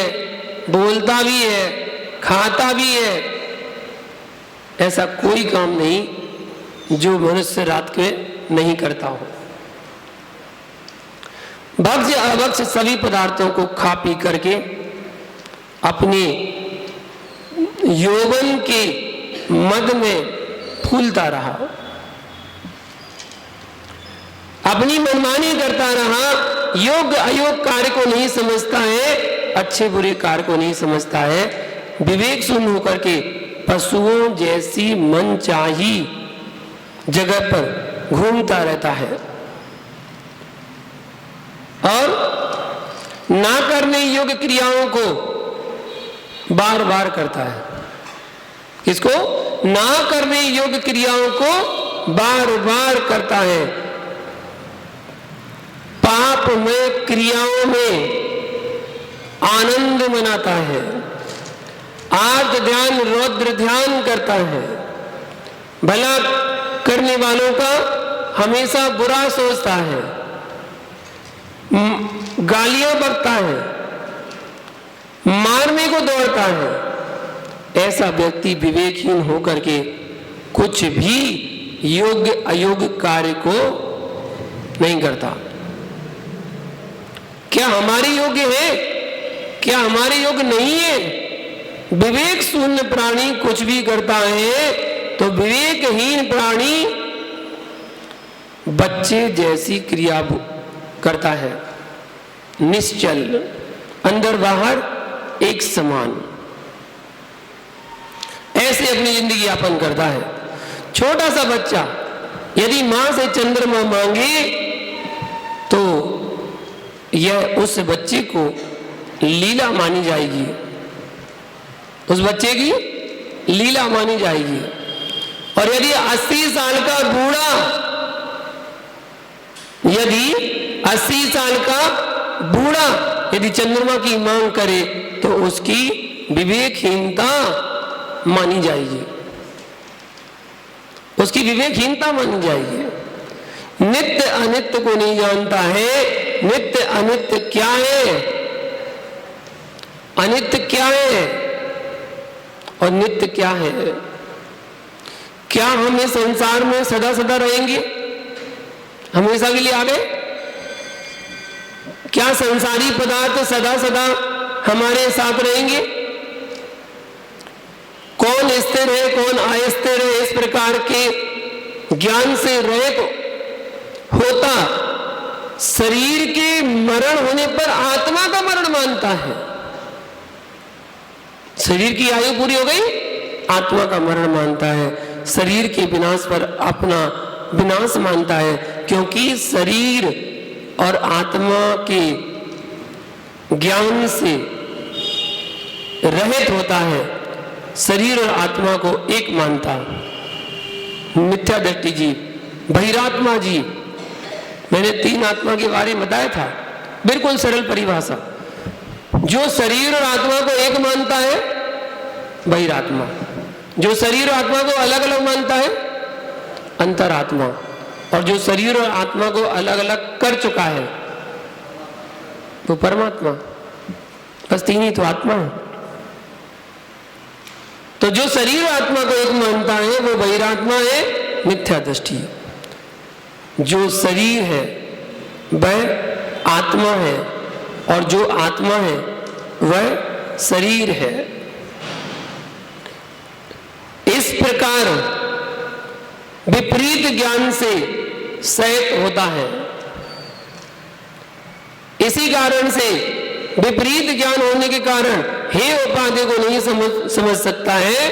बोलता भी है, खाता भी है, ऐसा कोई काम नहीं जो मनुष्य रात के नहीं करता हो। भक्ष्य अभक्ष्य सभी पदार्थों को खा पी करके अपने यौवन के मद में फूलता रहा, अपनी मनमानी करता रहा, योग्य अयोग्य कार्य को नहीं समझता है, अच्छे बुरे कार्य को नहीं समझता है, विवेक शून्य होकर के पशुओं जैसी मनचाही जगह पर घूमता रहता है और ना करने योग्य क्रियाओं को बार बार करता है। किसको? ना करने योग्य क्रियाओं को बार बार करता है। पाप में क्रियाओं में आनंद मनाता है, आर्त ध्यान रौद्र ध्यान करता है, भला करने वालों का हमेशा बुरा सोचता है, गालियां बकता है, मारने को दौड़ता है। ऐसा व्यक्ति विवेकहीन होकर के कुछ भी योग्य अयोग्य कार्य को नहीं करता। क्या हमारे योग्य है? क्या हमारे योग्य नहीं है? विवेक शून्य प्राणी कुछ भी करता है तो विवेकहीन प्राणी बच्चे जैसी क्रिया करता है, निश्चल, अंदर बाहर एक समान, ऐसे अपनी जिंदगी यापन करता है। छोटा सा बच्चा यदि मां से चंद्रमा मांगे तो यह उस बच्चे को लीला मानी जाएगी, उस बच्चे की लीला मानी जाएगी। और यदि 80 साल का बूढ़ा, यदि 80 साल का बूढ़ा यदि चंद्रमा की मांग करे तो उसकी विवेकहीनता मानी जाएगी, उसकी विवेकहीनता मानी जाएगी। नित्य अनित्य को नहीं जानता है। नित्य अनित्य क्या है, अनित्य क्या है और नित्य क्या है? क्या हम इस संसार में सदा सदा रहेंगे, हमेशा के लिए आ गए? क्या संसारी पदार्थ सदा सदा हमारे साथ रहेंगे? कौन स्थिर है, कौन अस्थिर है, इस प्रकार के ज्ञान से रहित होता शरीर के मरण होने पर आत्मा का मरण मानता है। शरीर की आयु पूरी हो गई, आत्मा का मरण मानता है। शरीर के विनाश पर अपना विनाश मानता है, क्योंकि शरीर और आत्मा के ज्ञान से रहित होता है, शरीर और आत्मा को एक मानता। मिथ्या दृष्टि जी, बहिरात्मा जी, मैंने 3 आत्मा के बारे में बताया था, बिल्कुल सरल परिभाषा। जो शरीर और आत्मा को एक मानता है बहिरात्मा, जो शरीर और आत्मा को अलग अलग मानता है अंतरात्मा, और जो शरीर और आत्मा को अलग अलग कर चुका है वो परमात्मा। बस 3 ही तो आत्मा है। तो जो शरीर और आत्मा को एक मानता है वो बहिरात्मा है, मिथ्या दृष्टि। जो शरीर है वह आत्मा है और जो आत्मा है वह शरीर है। इस प्रकार विपरीत ज्ञान से सहित होता है। इसी कारण से विपरीत ज्ञान होने के कारण हे उपाधि को नहीं समझ सकता है,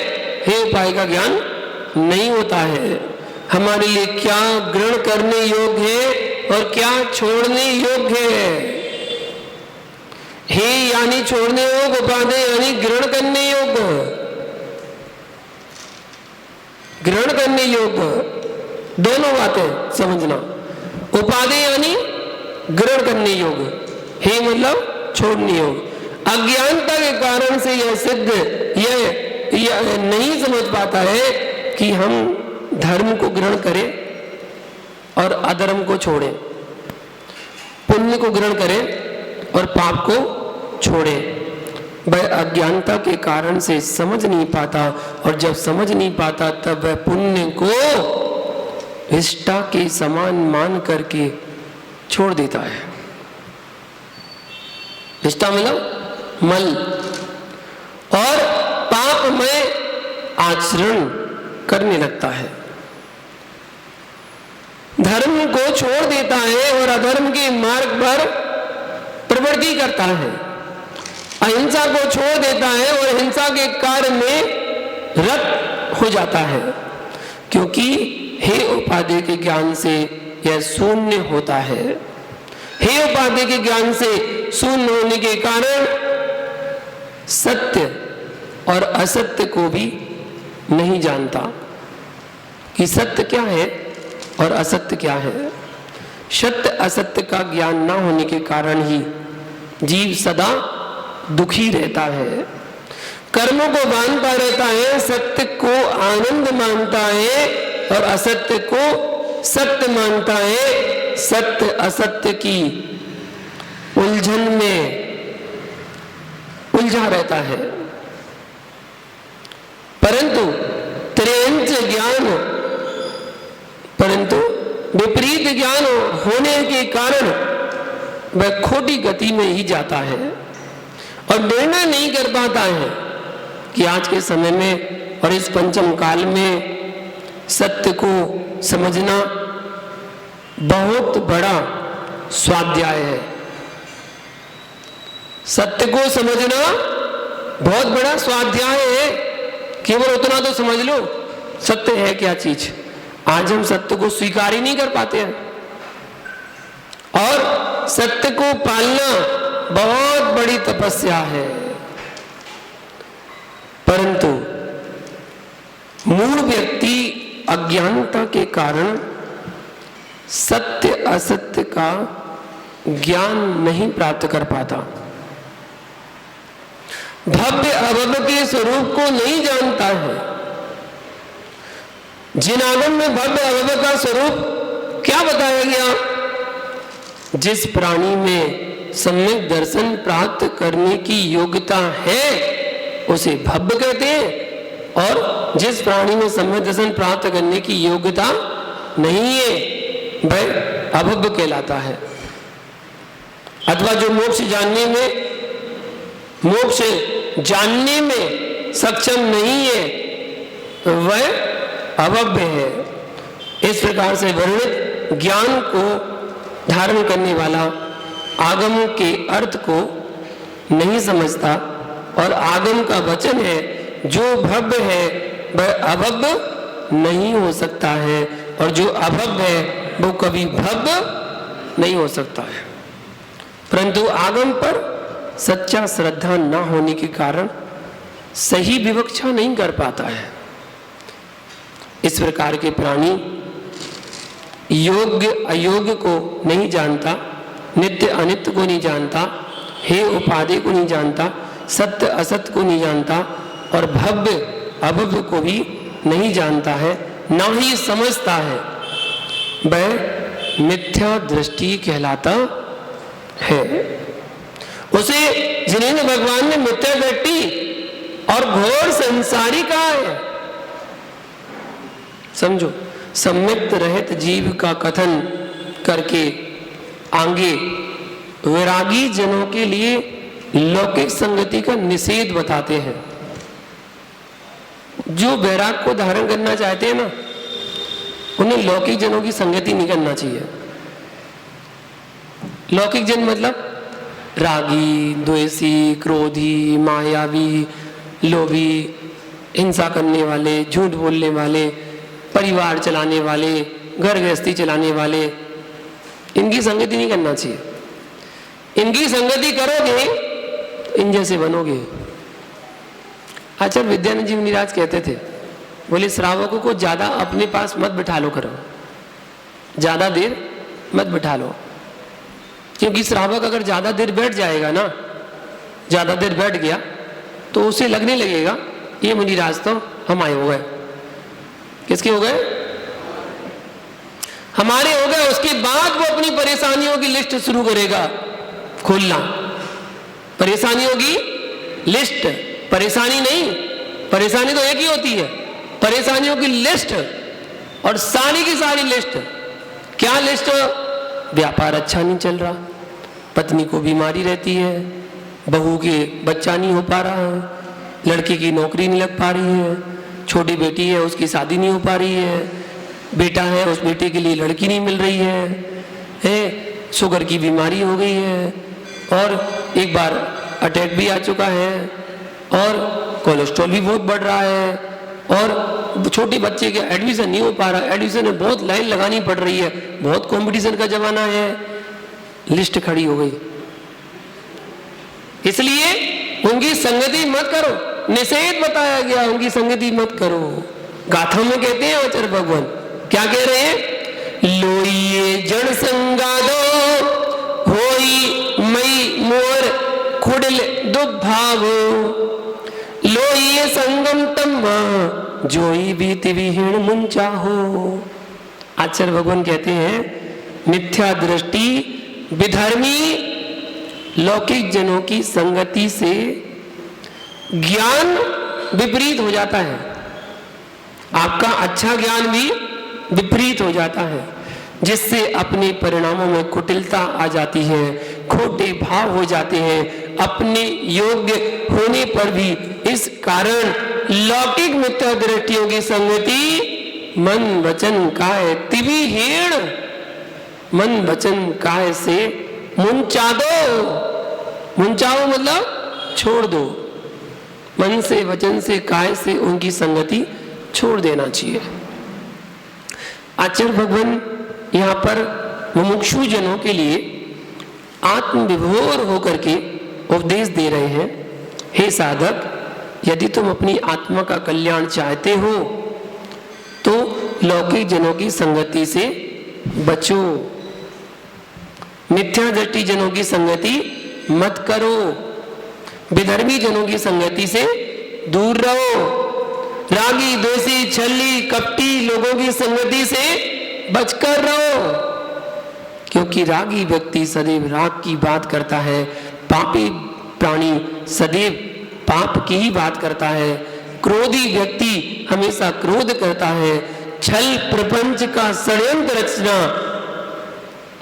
हे उपाय का ज्ञान नहीं होता है। हमारे लिए क्या ग्रहण करने योग्य है और क्या छोड़ने योग्य है। हे यानी छोड़ने योग्य, उपाधि यानी ग्रहण करने योग्य, ग्रहण करने योग्य, दोनों बातें समझना। उपाधि यानी ग्रहण करने योग्य, हे मतलब छोड़ने योग्य। अज्ञानता के कारण से यह सिद्ध यह नहीं समझ पाता है कि हम धर्म को ग्रहण करें और अधर्म को छोड़ें, पुण्य को ग्रहण करें और पाप को छोड़े। वह अज्ञानता के कारण से समझ नहीं पाता, और जब समझ नहीं पाता तब वह पुण्य को विष्टा के समान मान करके छोड़ देता है। विष्टा मतलब मल, और पापमय आचरण करने लगता है, धर्म को छोड़ देता है और अधर्म के मार्ग पर प्रवृत्ति करता है, अहिंसा को छोड़ देता है और हिंसा के कार्य में रत हो जाता है, क्योंकि हे उपाधि के ज्ञान से यह शून्य होता है। हे उपाधि के ज्ञान से शून्य होने के कारण सत्य और असत्य को भी नहीं जानता कि सत्य क्या है और असत्य क्या है। सत्य असत्य का ज्ञान न होने के कारण ही जीव सदा दुखी रहता है, कर्मों को बांधता रहता है, सत्य को आनंद मानता है और असत्य को सत्य मानता है, सत्य असत्य की उलझन में उलझा रहता है। परंतु त्रियंच ज्ञान, परंतु विपरीत ज्ञान होने के कारण वह खोटी गति में ही जाता है और निर्णय नहीं कर पाता है कि आज के समय में और इस पंचम काल में सत्य को समझना बहुत बड़ा स्वाध्याय है। सत्य को समझना बहुत बड़ा स्वाध्याय है। केवल उतना तो समझ लो सत्य है क्या चीज। आज हम सत्य को स्वीकार ही नहीं कर पाते हैं, और सत्य को पालना बहुत बड़ी तपस्या है। परंतु मूल व्यक्ति अज्ञानता के कारण सत्य असत्य का ज्ञान नहीं प्राप्त कर पाता, भव्य अभव्य के स्वरूप को नहीं जानता है। जिनागम में भव्य अभव्य का स्वरूप क्या बताया गया? जिस प्राणी में सम्यक दर्शन प्राप्त करने की योग्यता है उसे भव्य कहते हैं, और जिस प्राणी में सम्यक दर्शन प्राप्त करने की योग्यता नहीं है वह अभव्य कहलाता है। अथवा जो मोक्ष जानने में सक्षम नहीं है वह अभव्य है। इस प्रकार से वर्णित ज्ञान को धारण करने वाला आगम के अर्थ को नहीं समझता, और आगम का वचन है जो भव्य है वह अभव्य नहीं हो सकता है, और जो अभव्य है वो कभी भव्य नहीं हो सकता है। परंतु आगम पर सच्चा श्रद्धा न होने के कारण सही विवक्षा नहीं कर पाता है। इस प्रकार के प्राणी योग्य अयोग्य को नहीं जानता, नित्य अनित्य को नहीं जानता, हे उपाधि को नहीं जानता, सत्य असत्य को नहीं जानता, और भव्य अभव्य को भी नहीं जानता है, ना ही समझता है। वह मिथ्या दृष्टि कहलाता है। उसे जिन्हें भगवान ने मिथ्या दृष्टि और घोर संसारी कहा है। समझो, सम्यक रहित जीव का कथन करके आगे वैरागी जनों के लिए लौकिक संगति का निषेध बताते हैं। जो वैराग को धारण करना चाहते हैं ना, उन्हें लौकिक जनों की संगति नहीं करना चाहिए। लौकिक जन मतलब रागी, द्वेषी, क्रोधी, मायावी, लोभी, हिंसा करने वाले, झूठ बोलने वाले, परिवार चलाने वाले, घर गृहस्थी चलाने वाले, इनकी संगति नहीं करना चाहिए। इनकी संगति करोगे इन जैसे बनोगे। आचार्य विद्यानंद जी मुनिराज कहते थे, बोले श्रावकों को ज्यादा अपने पास मत बिठा लो करो, ज्यादा देर मत बिठा लो, क्योंकि श्रावक अगर ज्यादा देर बैठ जाएगा ना, ज्यादा देर बैठ गया तो उसे लगने लगेगा ये मुनिराज तो हम आए हो गए। किसके हो गए? हमारे हो गए। उसके बाद वो अपनी परेशानियों की लिस्ट शुरू करेगा खोलना। परेशानियों की लिस्ट, परेशानी नहीं, परेशानी तो एक ही होती है, परेशानियों की लिस्ट, और सारी की सारी लिस्ट। क्या लिस्ट? व्यापार अच्छा नहीं चल रहा, पत्नी को बीमारी रहती है, बहू के बच्चा नहीं हो पा रहा है, लड़की की नौकरी नहीं लग पा रही है, छोटी बेटी है उसकी शादी नहीं हो पा रही है, बेटा है उस बेटे के लिए लड़की नहीं मिल रही है, शुगर की बीमारी हो गई है, और एक बार अटैक भी आ चुका है, और कोलेस्ट्रॉल भी बहुत बढ़ रहा है, और छोटे बच्चे के एडमिशन नहीं हो पा रहा, एडमिशन में बहुत लाइन लगानी पड़ रही है, बहुत कंपटीशन का जमाना है, लिस्ट खड़ी हो गई। इसलिए उनकी संगति मत करो, निषेध बताया गया, उनकी संगति मत करो। गाथा में कहते हैं आचार्य भगवान, क्या कह रहे हैं? लोइये जन संगा दो होई मई मोर खुडल दुभाव, लोइये संगम तम्मा जोई बीति विहीन मुंचा हो। आचार्य भगवान कहते हैं मिथ्या दृष्टि विधर्मी लौकिक जनों की संगति से ज्ञान विपरीत हो जाता है, आपका अच्छा ज्ञान भी विपरीत हो जाता है, जिससे अपने परिणामों में कुटिलता आ जाती है, खोटे भाव हो जाते हैं, अपने योग्य होने पर भी। इस कारण लौकिक मिथ्या दृष्टियों की संगति मन वचन काय तिविहीण, मन वचन काय से मुंचा दो, मुंचाओ मतलब छोड़ दो, मन से वचन से काय से उनकी संगति छोड़ देना चाहिए। आचार्य भगवान यहाँ पर मुमुक्षु जनों के लिए आत्मविभोर होकर के उपदेश दे रहे हैं, हे साधक, यदि तुम अपनी आत्मा का कल्याण चाहते हो तो लौकिक जनों की संगति से बचो, मिथ्या दृष्टि जनों की संगति मत करो, विधर्मी जनों की संगति से दूर रहो, रागी दोषी छली कपटी लोगों की संगति से बचकर रहो, क्योंकि रागी व्यक्ति सदैव राग की बात करता है, पापी प्राणी सदैव पाप की ही बात करता है, क्रोधी व्यक्ति हमेशा क्रोध करता है, छल प्रपंच का षड्यंत्र रचना।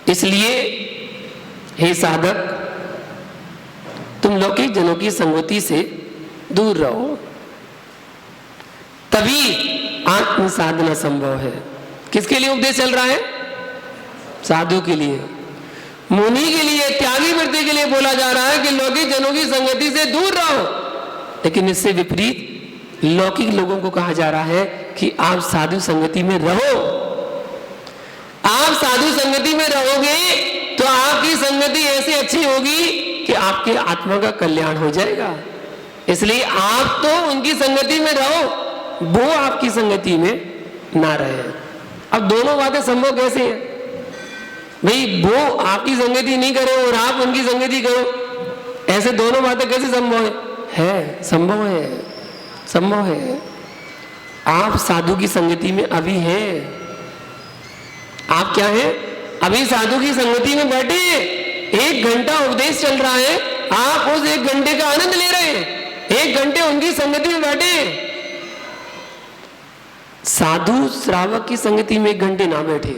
इसलिए हे साधक, तुम लौकिक जनों की संगति से दूर रहो, तभी आत्म साधना संभव है। किसके लिए उपदेश चल रहा है? साधु के लिए, मुनि के लिए, त्यागी वृत्ति के लिए बोला जा रहा है कि लौकिक जनों की संगति से दूर रहो। लेकिन इससे विपरीत लौकिक लोगों को कहा जा रहा है कि आप साधु संगति में रहो। आप साधु संगति में रहोगे तो आपकी संगति ऐसी अच्छी होगी कि आपके आत्मा का कल्याण हो जाएगा। इसलिए आप तो उनकी संगति में रहो, वो आपकी संगति में ना रहे। अब दोनों बातें संभव कैसे है भाई? वो आपकी संगति नहीं करे और आप उनकी संगति करो, ऐसे दोनों बातें कैसे संभव है? संभव है, संभव है। आप साधु की संगति में अभी हैं। आप क्या है? अभी साधु की संगति में बैठे हैं, 1 घंटा उपदेश चल रहा है, आप उस 1 घंटे का आनंद ले रहे हैं, 1 घंटे उनकी संगति में बैठे हैं। साधु श्रावक की संगति में 1 घंटे ना बैठे।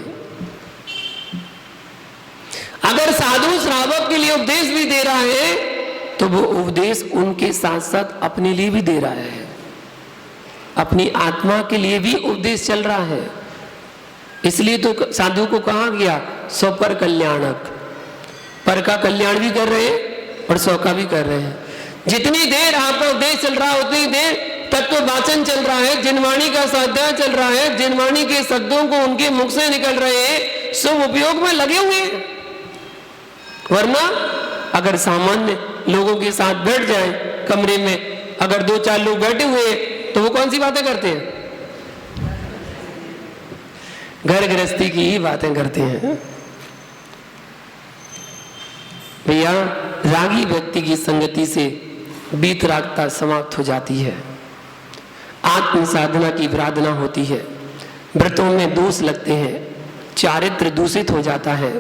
अगर साधु श्रावक के लिए उपदेश भी दे रहा है तो वो उपदेश उनके साथ साथ अपने लिए भी दे रहा है, अपनी आत्मा के लिए भी उपदेश चल रहा है। इसलिए तो साधु को कहा गया स्वपर कल्याणक, पर का कल्याण भी कर रहे हैं और स्व का भी कर रहे हैं। जितनी देर आपका उपदेश चल रहा है उतनी देर तत्व वाचन चल रहा है, जिनवाणी का स्वाध्याय चल रहा है, जिनवाणी के शब्दों को उनके मुख से निकल रहे हैं, सब उपयोग में लगे हुए हैं। वरना अगर सामान्य लोगों के साथ बैठ जाए कमरे में, अगर 2-4 लोग बैठे हुए तो वो कौन सी बातें करते हैं? घर गृहस्थी की ही बातें करते हैं। भैया, रागी व्यक्ति की संगति से बीतरागता समाप्त हो जाती है, आत्म साधना की प्रार्थना होती है, व्रतों में दोष लगते हैं, चारित्र दूषित हो जाता है,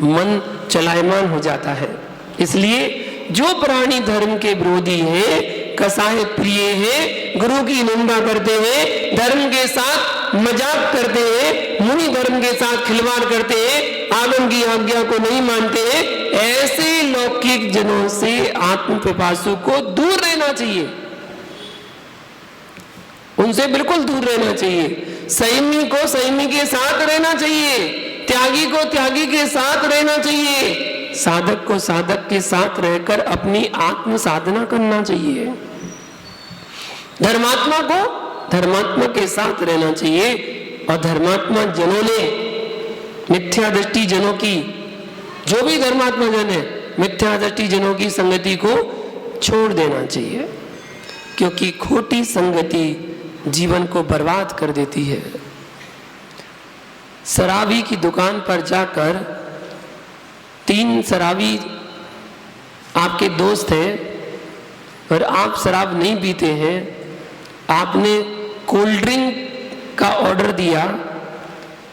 मन चलायमान हो जाता है। इसलिए जो प्राणी धर्म के विरोधी हैं, कसाय प्रिय हैं, गुरु की निंदा करते हैं, धर्म के साथ मजाक करते हैं, मुनि धर्म के साथ खिलवाड़ करते हैं, आगम की आज्ञा को नहीं मानते हैं, ऐसे लौकिक जनों से आत्म पिपासु को दूर रहना चाहिए, उनसे बिल्कुल दूर रहना चाहिए। संयमी को संयमी के साथ रहना चाहिए, त्यागी को त्यागी के साथ रहना चाहिए, साधक को साधक के साथ रहकर अपनी आत्म साधना करना चाहिए, धर्मात्मा को धर्मात्मा के साथ रहना चाहिए। और धर्मात्मा जनों ने मिथ्या दृष्टि जनों की, जो भी धर्मात्मा जन है, मिथ्या दृष्टि जनों की संगति को छोड़ देना चाहिए, क्योंकि खोटी संगति जीवन को बर्बाद कर देती है। शराबी की दुकान पर जाकर 3 शराबी आपके दोस्त हैं और आप शराब नहीं पीते हैं, आपने कोल्ड ड्रिंक का ऑर्डर दिया,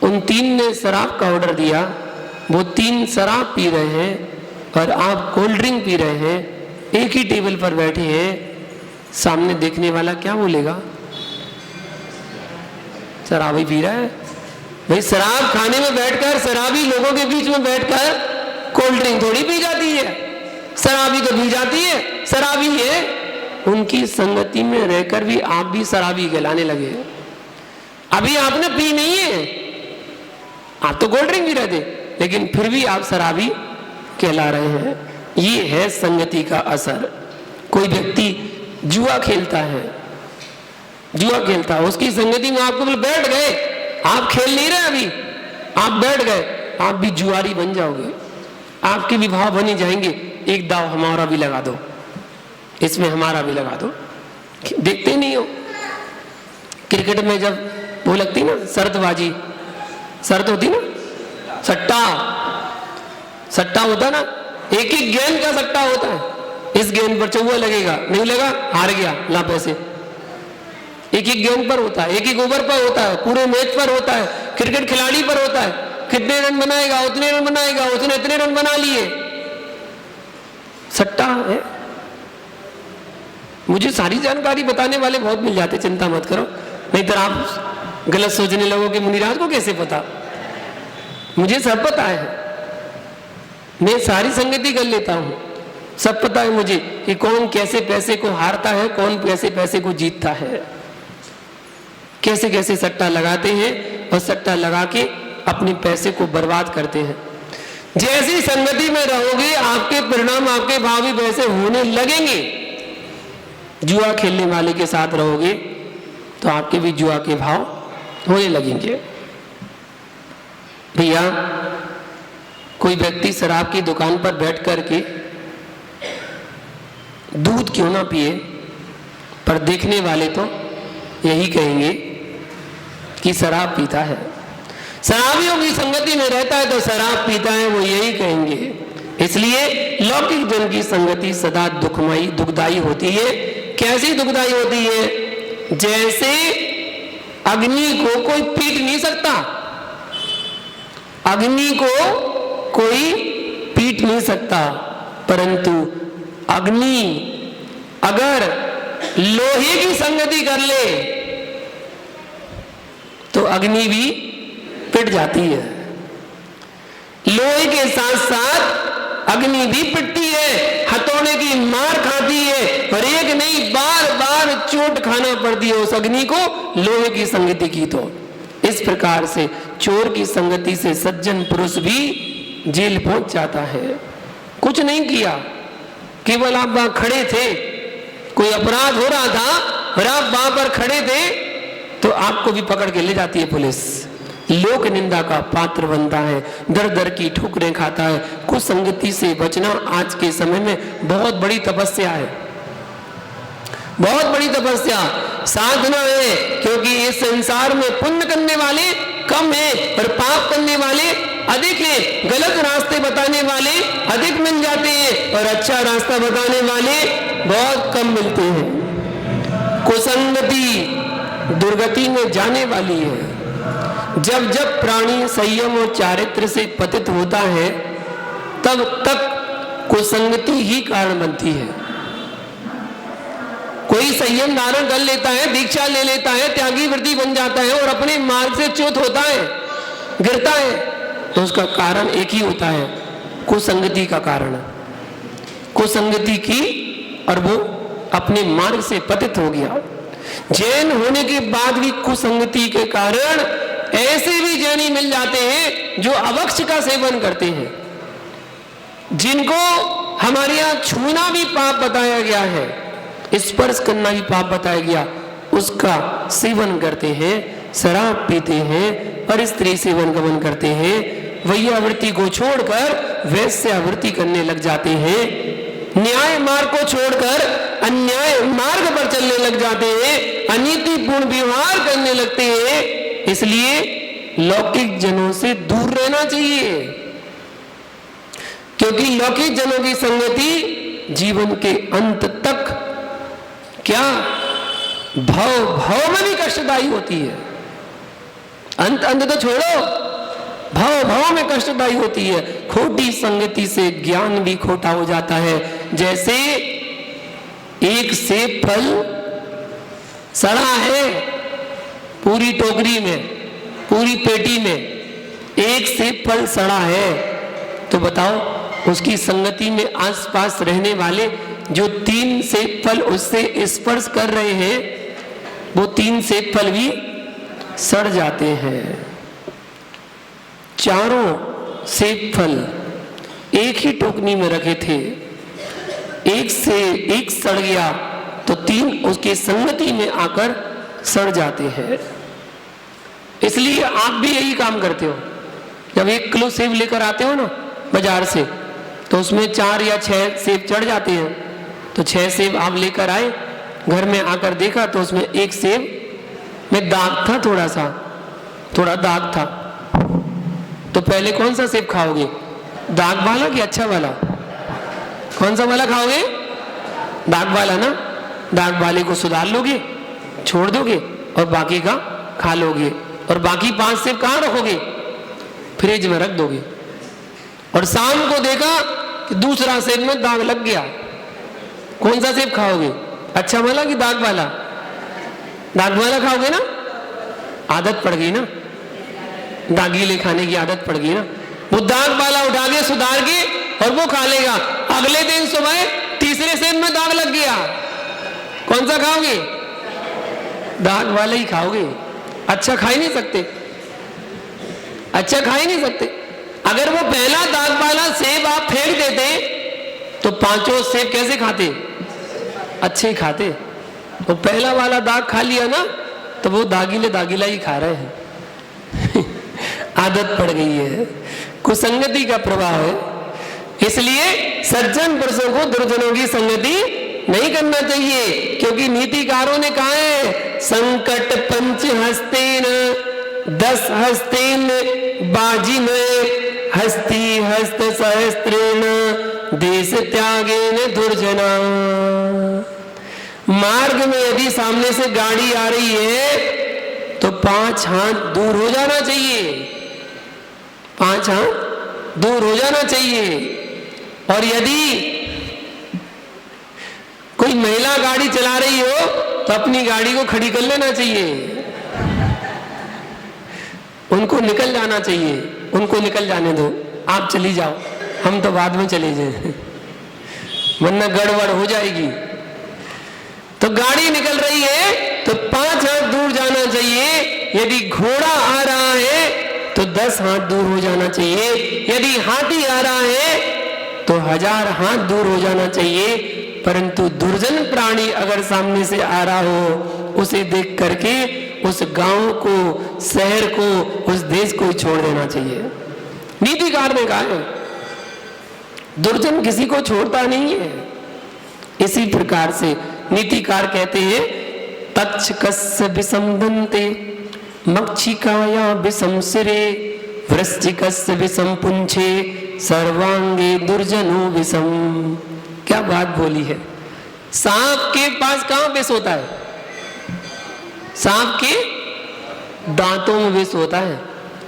उन 3 ने शराब का ऑर्डर दिया, वो 3 शराब पी रहे हैं और आप कोल्ड ड्रिंक पी रहे हैं, एक ही टेबल पर बैठे हैं, सामने देखने वाला क्या बोलेगा? शराबी पी रहा है। भाई शराब खाने में बैठकर, शराबी लोगों के बीच में बैठकर कोल्ड ड्रिंक थोड़ी पी जाती है, शराबी तो पी जाती है, शराबी है। उनकी संगति में रहकर भी आप भी शराबी कहलाने लगे। अभी आपने पी नहीं है, आप तो कोल्ड ड्रिंक पी रहे थे, लेकिन फिर भी आप शराबी कहला रहे हैं। ये है संगति का असर। कोई व्यक्ति जुआ खेलता है, जुआ खेलता है, उसकी संगति में आपको बैठ गए, आप खेल नहीं रहे, अभी आप बैठ गए, आप भी जुआरी बन जाओगे, आपके भी भाव बनी जाएंगे। एक दाव हमारा भी लगा दो, इसमें हमारा भी लगा दो। देखते नहीं हो क्रिकेट में जब वो लगती ना शर्तबाजी, शर्त होती ना, सट्टा, सट्टा होता ना, एक एक गेंद का सट्टा होता है। इस गेंद पर चौवा लगेगा, नहीं लगा, हार गया, ला पैसे। एक एक गेंद पर होता है, एक एक ओवर पर होता है, पूरे मैच पर होता है, क्रिकेट खिलाड़ी पर होता है। कितने रन बनाएगा, उतने रन बनाएगा, उसने इतने रन बना लिए, सट्टा है। मुझे सारी जानकारी बताने वाले बहुत मिल जाते, चिंता मत करो, नहीं तो आप गलत सोचने लगोगे मुनिराज को कैसे पता। मुझे सब पता है, मैं सारी संगति कर लेता हूं, सब पता है मुझे कि कौन कैसे पैसे को हारता है, कौन कैसे पैसे को जीतता है, कैसे कैसे सट्टा लगाते हैं और सट्टा लगा के अपने पैसे को बर्बाद करते हैं। जैसी संगति में रहोगे, आपके परिणाम, आपके भाव भी वैसे होने लगेंगे। जुआ खेलने वाले के साथ रहोगे तो आपके भी जुआ के भाव होने लगेंगे। भैया, कोई व्यक्ति शराब की दुकान पर बैठ करके दूध क्यों ना पिए, पर देखने वाले तो यही कहेंगे कि शराब पीता है। शराबियों की संगति में रहता है तो शराब पीता है, वो यही कहेंगे। इसलिए लौकिक जन की संगति सदा दुखमयी, दुखदायी होती है। कैसी दुखदायी होती है? जैसे अग्नि को कोई पीट नहीं सकता, अग्नि को कोई पीट नहीं सकता, परंतु अग्नि अगर लोहे की संगति कर ले तो अग्नि भी पिट जाती है। लोहे के साथ साथ अग्नि भी पिटती है, हथौड़े की मार खाती है, और एक नहीं बार बार चोट खाना पड़ती है उस अग्नि को, लोहे की संगति की तो। इस प्रकार से चोर की संगति से सज्जन पुरुष भी जेल पहुंच जाता है। कुछ नहीं किया, केवल आप वहां खड़े थे, कोई अपराध हो रहा था और आप वहां पर खड़े थे तो आपको भी पकड़ के ले जाती है पुलिस। लोक निंदा का पात्र बनता है, दर दर की ठोकरें खाता है। कुसंगति से बचना आज के समय में बहुत बड़ी तपस्या है, बहुत बड़ी तपस्या, साधना है, क्योंकि इस संसार में पुण्य करने वाले कम है और पाप करने वाले अधिक है। गलत रास्ते बताने वाले अधिक मिल जाते हैं और अच्छा रास्ता बताने वाले बहुत कम मिलते हैं। कुसंगति दुर्गति में जाने वाली है। जब जब प्राणी संयम और चारित्र से पतित होता है, तब तक कुसंगति ही कारण बनती है। कोई संयम धारण कर लेता है, दीक्षा ले लेता है, त्यागी वृत्ति बन जाता है और अपने मार्ग से च्युत होता है, गिरता है, तो उसका कारण एक ही होता है, कुसंगति का कारण, कुसंगति की, और वो अपने मार्ग से पतित हो गया। जैन होने के बाद भी कुसंगति के कारण ऐसे भी जैनी मिल जाते हैं जो अवक्ष का सेवन करते हैं, जिनको हमारे यहाँ छूना भी पाप बताया गया है, स्पर्श करना भी पाप बताया गया, उसका सेवन करते हैं, शराब पीते हैं और स्त्री सेवन गमन करते हैं, वैयावृत्ति को छोड़कर वैश्यावृत्ति करने लग जाते हैं, न्याय मार्ग को छोड़कर अन्याय मार्ग पर चलने लग जाते हैं, अनीतिपूर्ण व्यवहार करने लगते हैं। इसलिए लौकिक जनों से दूर रहना चाहिए, क्योंकि लौकिक जनों की संगति जीवन के अंत तक क्या भाव में भी कष्टदायी होती है। अंत तो छोड़ो, भाव में कष्टदायी होती है। खोटी संगति से ज्ञान भी खोटा हो जाता है। जैसे एक सेब फल सड़ा है पूरी टोकरी में, पूरी पेटी में एक सेब फल सड़ा है, तो बताओ उसकी संगति में आसपास रहने वाले जो 3 सेब फल उससे स्पर्श कर रहे हैं, वो 3 सेब फल भी सड़ जाते हैं। चारों सेब फल एक ही टोकनी में रखे थे, एक सड़ गया तो 3 उसकी संगति में आकर सड़ जाते हैं। इसलिए आप भी यही काम करते हो। जब 1 किलो सेब लेकर आते हो ना बाजार से, तो उसमें 4 या 6 सेब चढ़ जाते हैं। तो 6 सेब आप लेकर आए, घर में आकर देखा तो उसमें 1 सेब में दाग था, थोड़ा दाग था। तो पहले कौन सा सेब खाओगे, दाग वाला कि अच्छा वाला? कौन सा वाला खाओगे? दाग वाला ना। दाग वाले को सुधार लोगे, छोड़ दोगे और बाकी का खा लोगे, और बाकी 5 सेब कहाँ रखोगे? फ्रिज में रख दोगे। और शाम को देखा कि दूसरा सेब में दाग लग गया, कौन सा सेब खाओगे, अच्छा वाला कि दाग वाला? दाग वाला खाओगे ना, आदत पड़ गई ना, दागीले खाने की आदत पड़ गई ना। वो दाग वाला उठा के सुधार के और वो खा लेगा। अगले दिन सुबह तीसरे सेब में दाग लग गया, कौन सा खाओगे? दाग वाला ही खाओगे। अच्छा खा ही नहीं सकते, अच्छा खा ही नहीं सकते। अगर वो पहला दाग वाला सेब आप फेंक देते तो 5 सेब कैसे खाते? अच्छे खाते। वो पहला वाला दाग खा लिया ना, तो वो दागीला ही खा रहे हैं। आदत पड़ गई है, कुसंगति का प्रभाव है। इसलिए सज्जन पुरुषों को दुर्जनों की संगति नहीं करना चाहिए, क्योंकि नीतिकारों ने कहा है संकट 5 हस्तेन 10 हस्तेन बाजिन हस्ती हस्त सहस्त्रेण देश त्यागेन दुर्जना। मार्ग में यदि सामने से गाड़ी आ रही है तो 5 हाथ दूर हो जाना चाहिए, 5 हाथ दूर हो जाना चाहिए। और यदि कोई महिला गाड़ी चला रही हो तो अपनी गाड़ी को खड़ी कर लेना चाहिए, उनको निकल जाना चाहिए, उनको निकल जाने दो, आप चली जाओ, हम तो बाद में चले जाए, वरना गड़बड़ हो जाएगी। तो गाड़ी निकल रही है तो 5 हाथ दूर जाना चाहिए। यदि घोड़ा आ रहा है तो 10 हाथ दूर हो जाना चाहिए। यदि हाथी आ रहा है तो 1000 हाथ दूर हो जाना चाहिए। परंतु दुर्जन प्राणी अगर सामने से आ रहा हो, उसे देख करके उस गांव को, शहर को, उस देश को छोड़ देना चाहिए। नीतिकार ने कहा है दुर्जन किसी को छोड़ता नहीं है। इसी प्रकार से नीतिकार कहते हैं तक्षकस्य विषम दन्ते मक्षिकाया विषम सिरे वृश्चिकस्य विषम पुंछे सर्वांगे दुर्जनो विषम। क्या बात बोली है। सांप के पास कहां विष होता है? सांप के दांतों में विष होता है।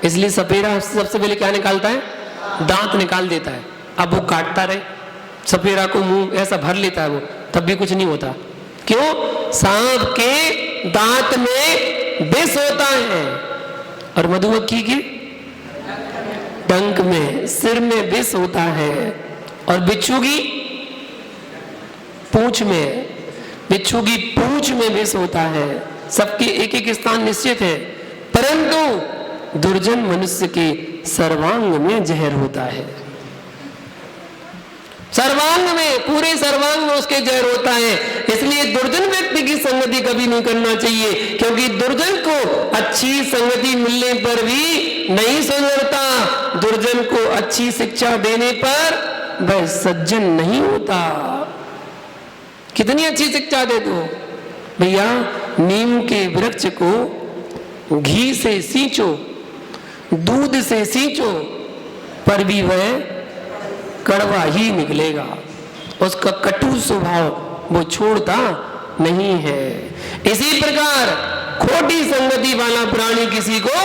इसलिए सपेरा सबसे पहले क्या निकालता है? दांत निकाल देता है। अब वो काटता रहे, सपेरा को मुंह ऐसा भर लेता है वो, तब भी कुछ नहीं होता। क्यों? सांप के दांत में विष होता है और मधुमक्खी के डंक में, सिर में विष होता है, और बिच्छू की पूंछ में, बिच्छू की पूंछ में विष होता है। सबके एक एक स्थान निश्चित है, परंतु दुर्जन मनुष्य के सर्वांग में जहर होता है। सर्वांग में, पूरे सर्वांग में उसके जहर होता है। इसलिए दुर्जन व्यक्ति की संगति कभी नहीं करना चाहिए, क्योंकि दुर्जन को अच्छी संगति मिलने पर भी नहीं सुधरता, दुर्जन को अच्छी शिक्षा देने पर वह सज्जन नहीं होता। कितनी अच्छी शिक्षा दे दो भैया, नीम के वृक्ष को घी से सींचो, दूध से सींचो, पर भी वह कड़वा ही निकलेगा, उसका कटु स्वभाव वो छोड़ता नहीं है। इसी प्रकार खोटी संगति वाला प्राणी किसी को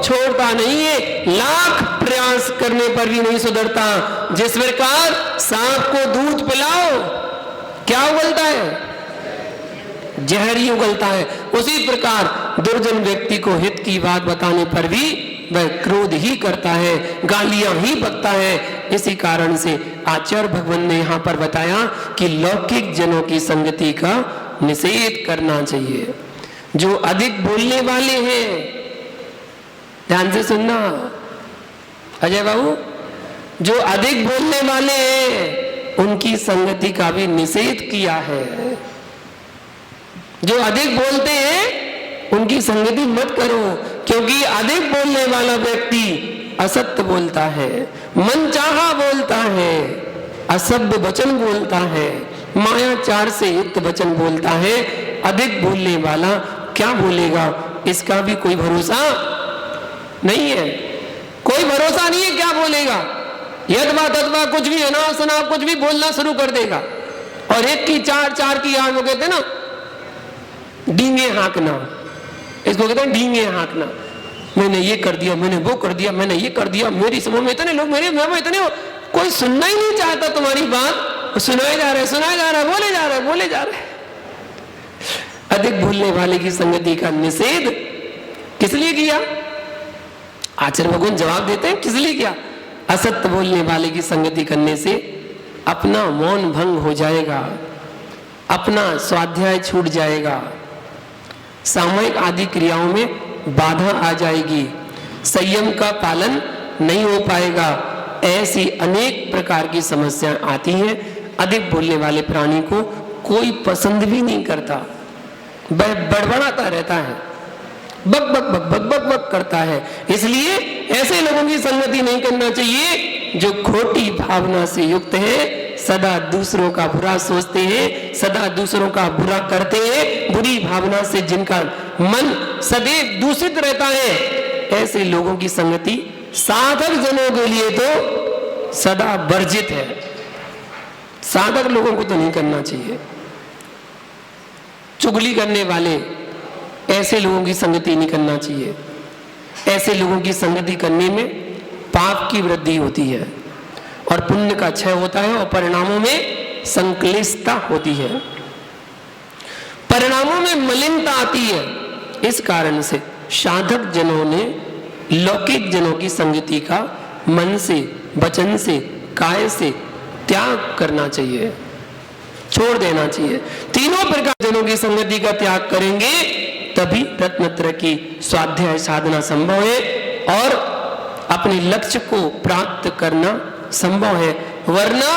छोड़ता नहीं है, लाख प्रयास करने पर भी नहीं सुधरता। जिस प्रकार सांप को दूध पिलाओ, क्या उगलता है? जहर ही उगलता है। उसी प्रकार दुर्जन व्यक्ति को हित की बात बताने पर भी वह क्रोध ही करता है, गालियां ही बकता है। इसी कारण से आचार्य भगवान ने यहाँ पर बताया कि लौकिक जनों की संगति का निषेध करना चाहिए। जो अधिक बोलने वाले हैं, ध्यान से सुनना अजय बाबू, जो अधिक बोलने वाले हैं उनकी संगति का भी निषेध किया है। जो अधिक बोलते हैं उनकी संगति मत करो, क्योंकि अधिक बोलने वाला व्यक्ति असत्य बोलता है, मनचाहा बोलता है, असभ्य वचन बोलता है, मायाचार से युक्त वचन बोलता है। अधिक बोलने वाला क्या बोलेगा इसका भी कोई भरोसा नहीं है, कोई भरोसा नहीं है क्या बोलेगा। यदवा तदवा कुछ भी अनाप शनाप कुछ भी बोलना शुरू कर देगा, और एक की चार, चार की आठ, वो कहते हैं ना डींगे हाँकना, इसको कहते हैं डींगे हाँकना। मैंने ये कर दिया, मैंने वो कर दिया, मैंने ये कर दिया, मेरी समूह में इतने लोग, मेरे में इतने, कोई सुनना ही नहीं चाहता तुम्हारी बात, सुनाया जा रहा है, सुनाया जा रहा है, बोले जा रहा है, बोले जा रहे हैं। अधिक बोलने वाले की संगति का निषेध किस लिए किया? आचार्य भगवान जवाब देते हैं किस लिए किया? असत्य बोलने वाले की संगति करने से अपना मौन भंग हो जाएगा, अपना स्वाध्याय छूट जाएगा, सामूहिक आदि क्रियाओं में बाधा आ जाएगी, संयम का पालन नहीं हो पाएगा। ऐसी अनेक प्रकार की समस्याएं आती हैं। अधिक बोलने वाले प्राणी को कोई पसंद भी नहीं करता, वह बड़बड़ाता रहता है, बक बक बक बक बक बक करता है। इसलिए ऐसे लोगों की संगति नहीं करना चाहिए जो खोटी भावना से युक्त है, सदा दूसरों का बुरा सोचते हैं, सदा दूसरों का बुरा करते हैं, बुरी भावना से जिनका मन सदैव दूषित रहता है। ऐसे लोगों की संगति साधक जनों के लिए तो सदा वर्जित है, साधक लोगों को तो नहीं करना चाहिए। चुगली करने वाले ऐसे लोगों की संगति नहीं करना चाहिए। ऐसे लोगों की संगति करने में पाप की वृद्धि होती है और पुण्य का क्षय होता है, और परिणामों में संक्लिष्टता होती है, परिणामों में मलिनता आती है। इस कारण से साधक जनों ने लौकिक जनों की संगति का मन से, वचन से, काय से त्याग करना चाहिए, छोड़ देना चाहिए। तीनों प्रकार जनों की संगति का त्याग करेंगे तभी रत्नत्रय की स्वाध्याय साधना संभव है और अपने लक्ष्य को प्राप्त करना संभव है, वरना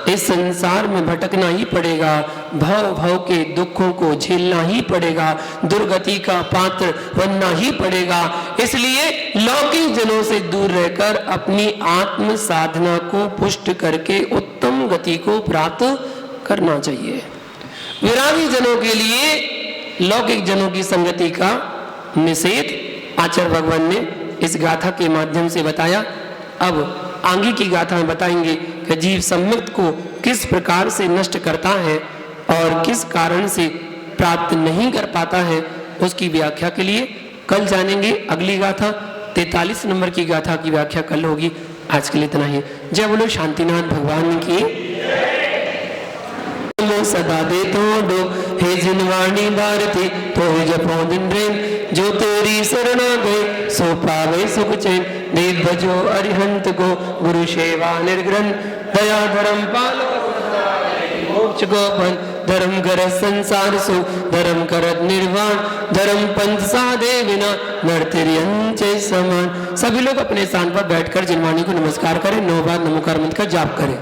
इस संसार में भटकना ही पड़ेगा, भव भव के दुखों को झेलना ही पड़ेगा, दुर्गति का पात्र बनना ही पड़ेगा। इसलिए लौकिक जनों से दूर रहकर अपनी आत्म साधना को पुष्ट करके उत्तम गति को प्राप्त करना चाहिए। विरागी जनों के लिए लौकिक जनों की संगति का निषेध आचार्य भगवान ने इस गाथा के माध्यम से बताया। अब आगे की गाथा में बताएंगे कि जीव सम्यक्त को किस प्रकार से नष्ट करता है और किस कारण से प्राप्त नहीं कर पाता है, उसकी व्याख्या के लिए कल जानेंगे। अगली गाथा 43 नंबर की गाथा की व्याख्या कल होगी। आज के लिए इतना ही। जय बोलो शांतिनाथ भगवान की। सदा दे तोड़ो हे जिनवाणी भारती तो जपो दिन रेम जो तेरी शरणा गए सो पावे सुख चैन देव भजो अरिहंत को गुरु सेवा निर्ग्रहण दया धर्म पालो मोक्ष गोपन धर्म कर संसार सो धर्म करत निर्वाण धर्म पंथ साधे बिना नरतिरियंचे समान। सभी लोग अपने स्थान पर बैठकर जिनवाणी को नमस्कार करें, 9 बार नमोकार मंत्र का जाप करें।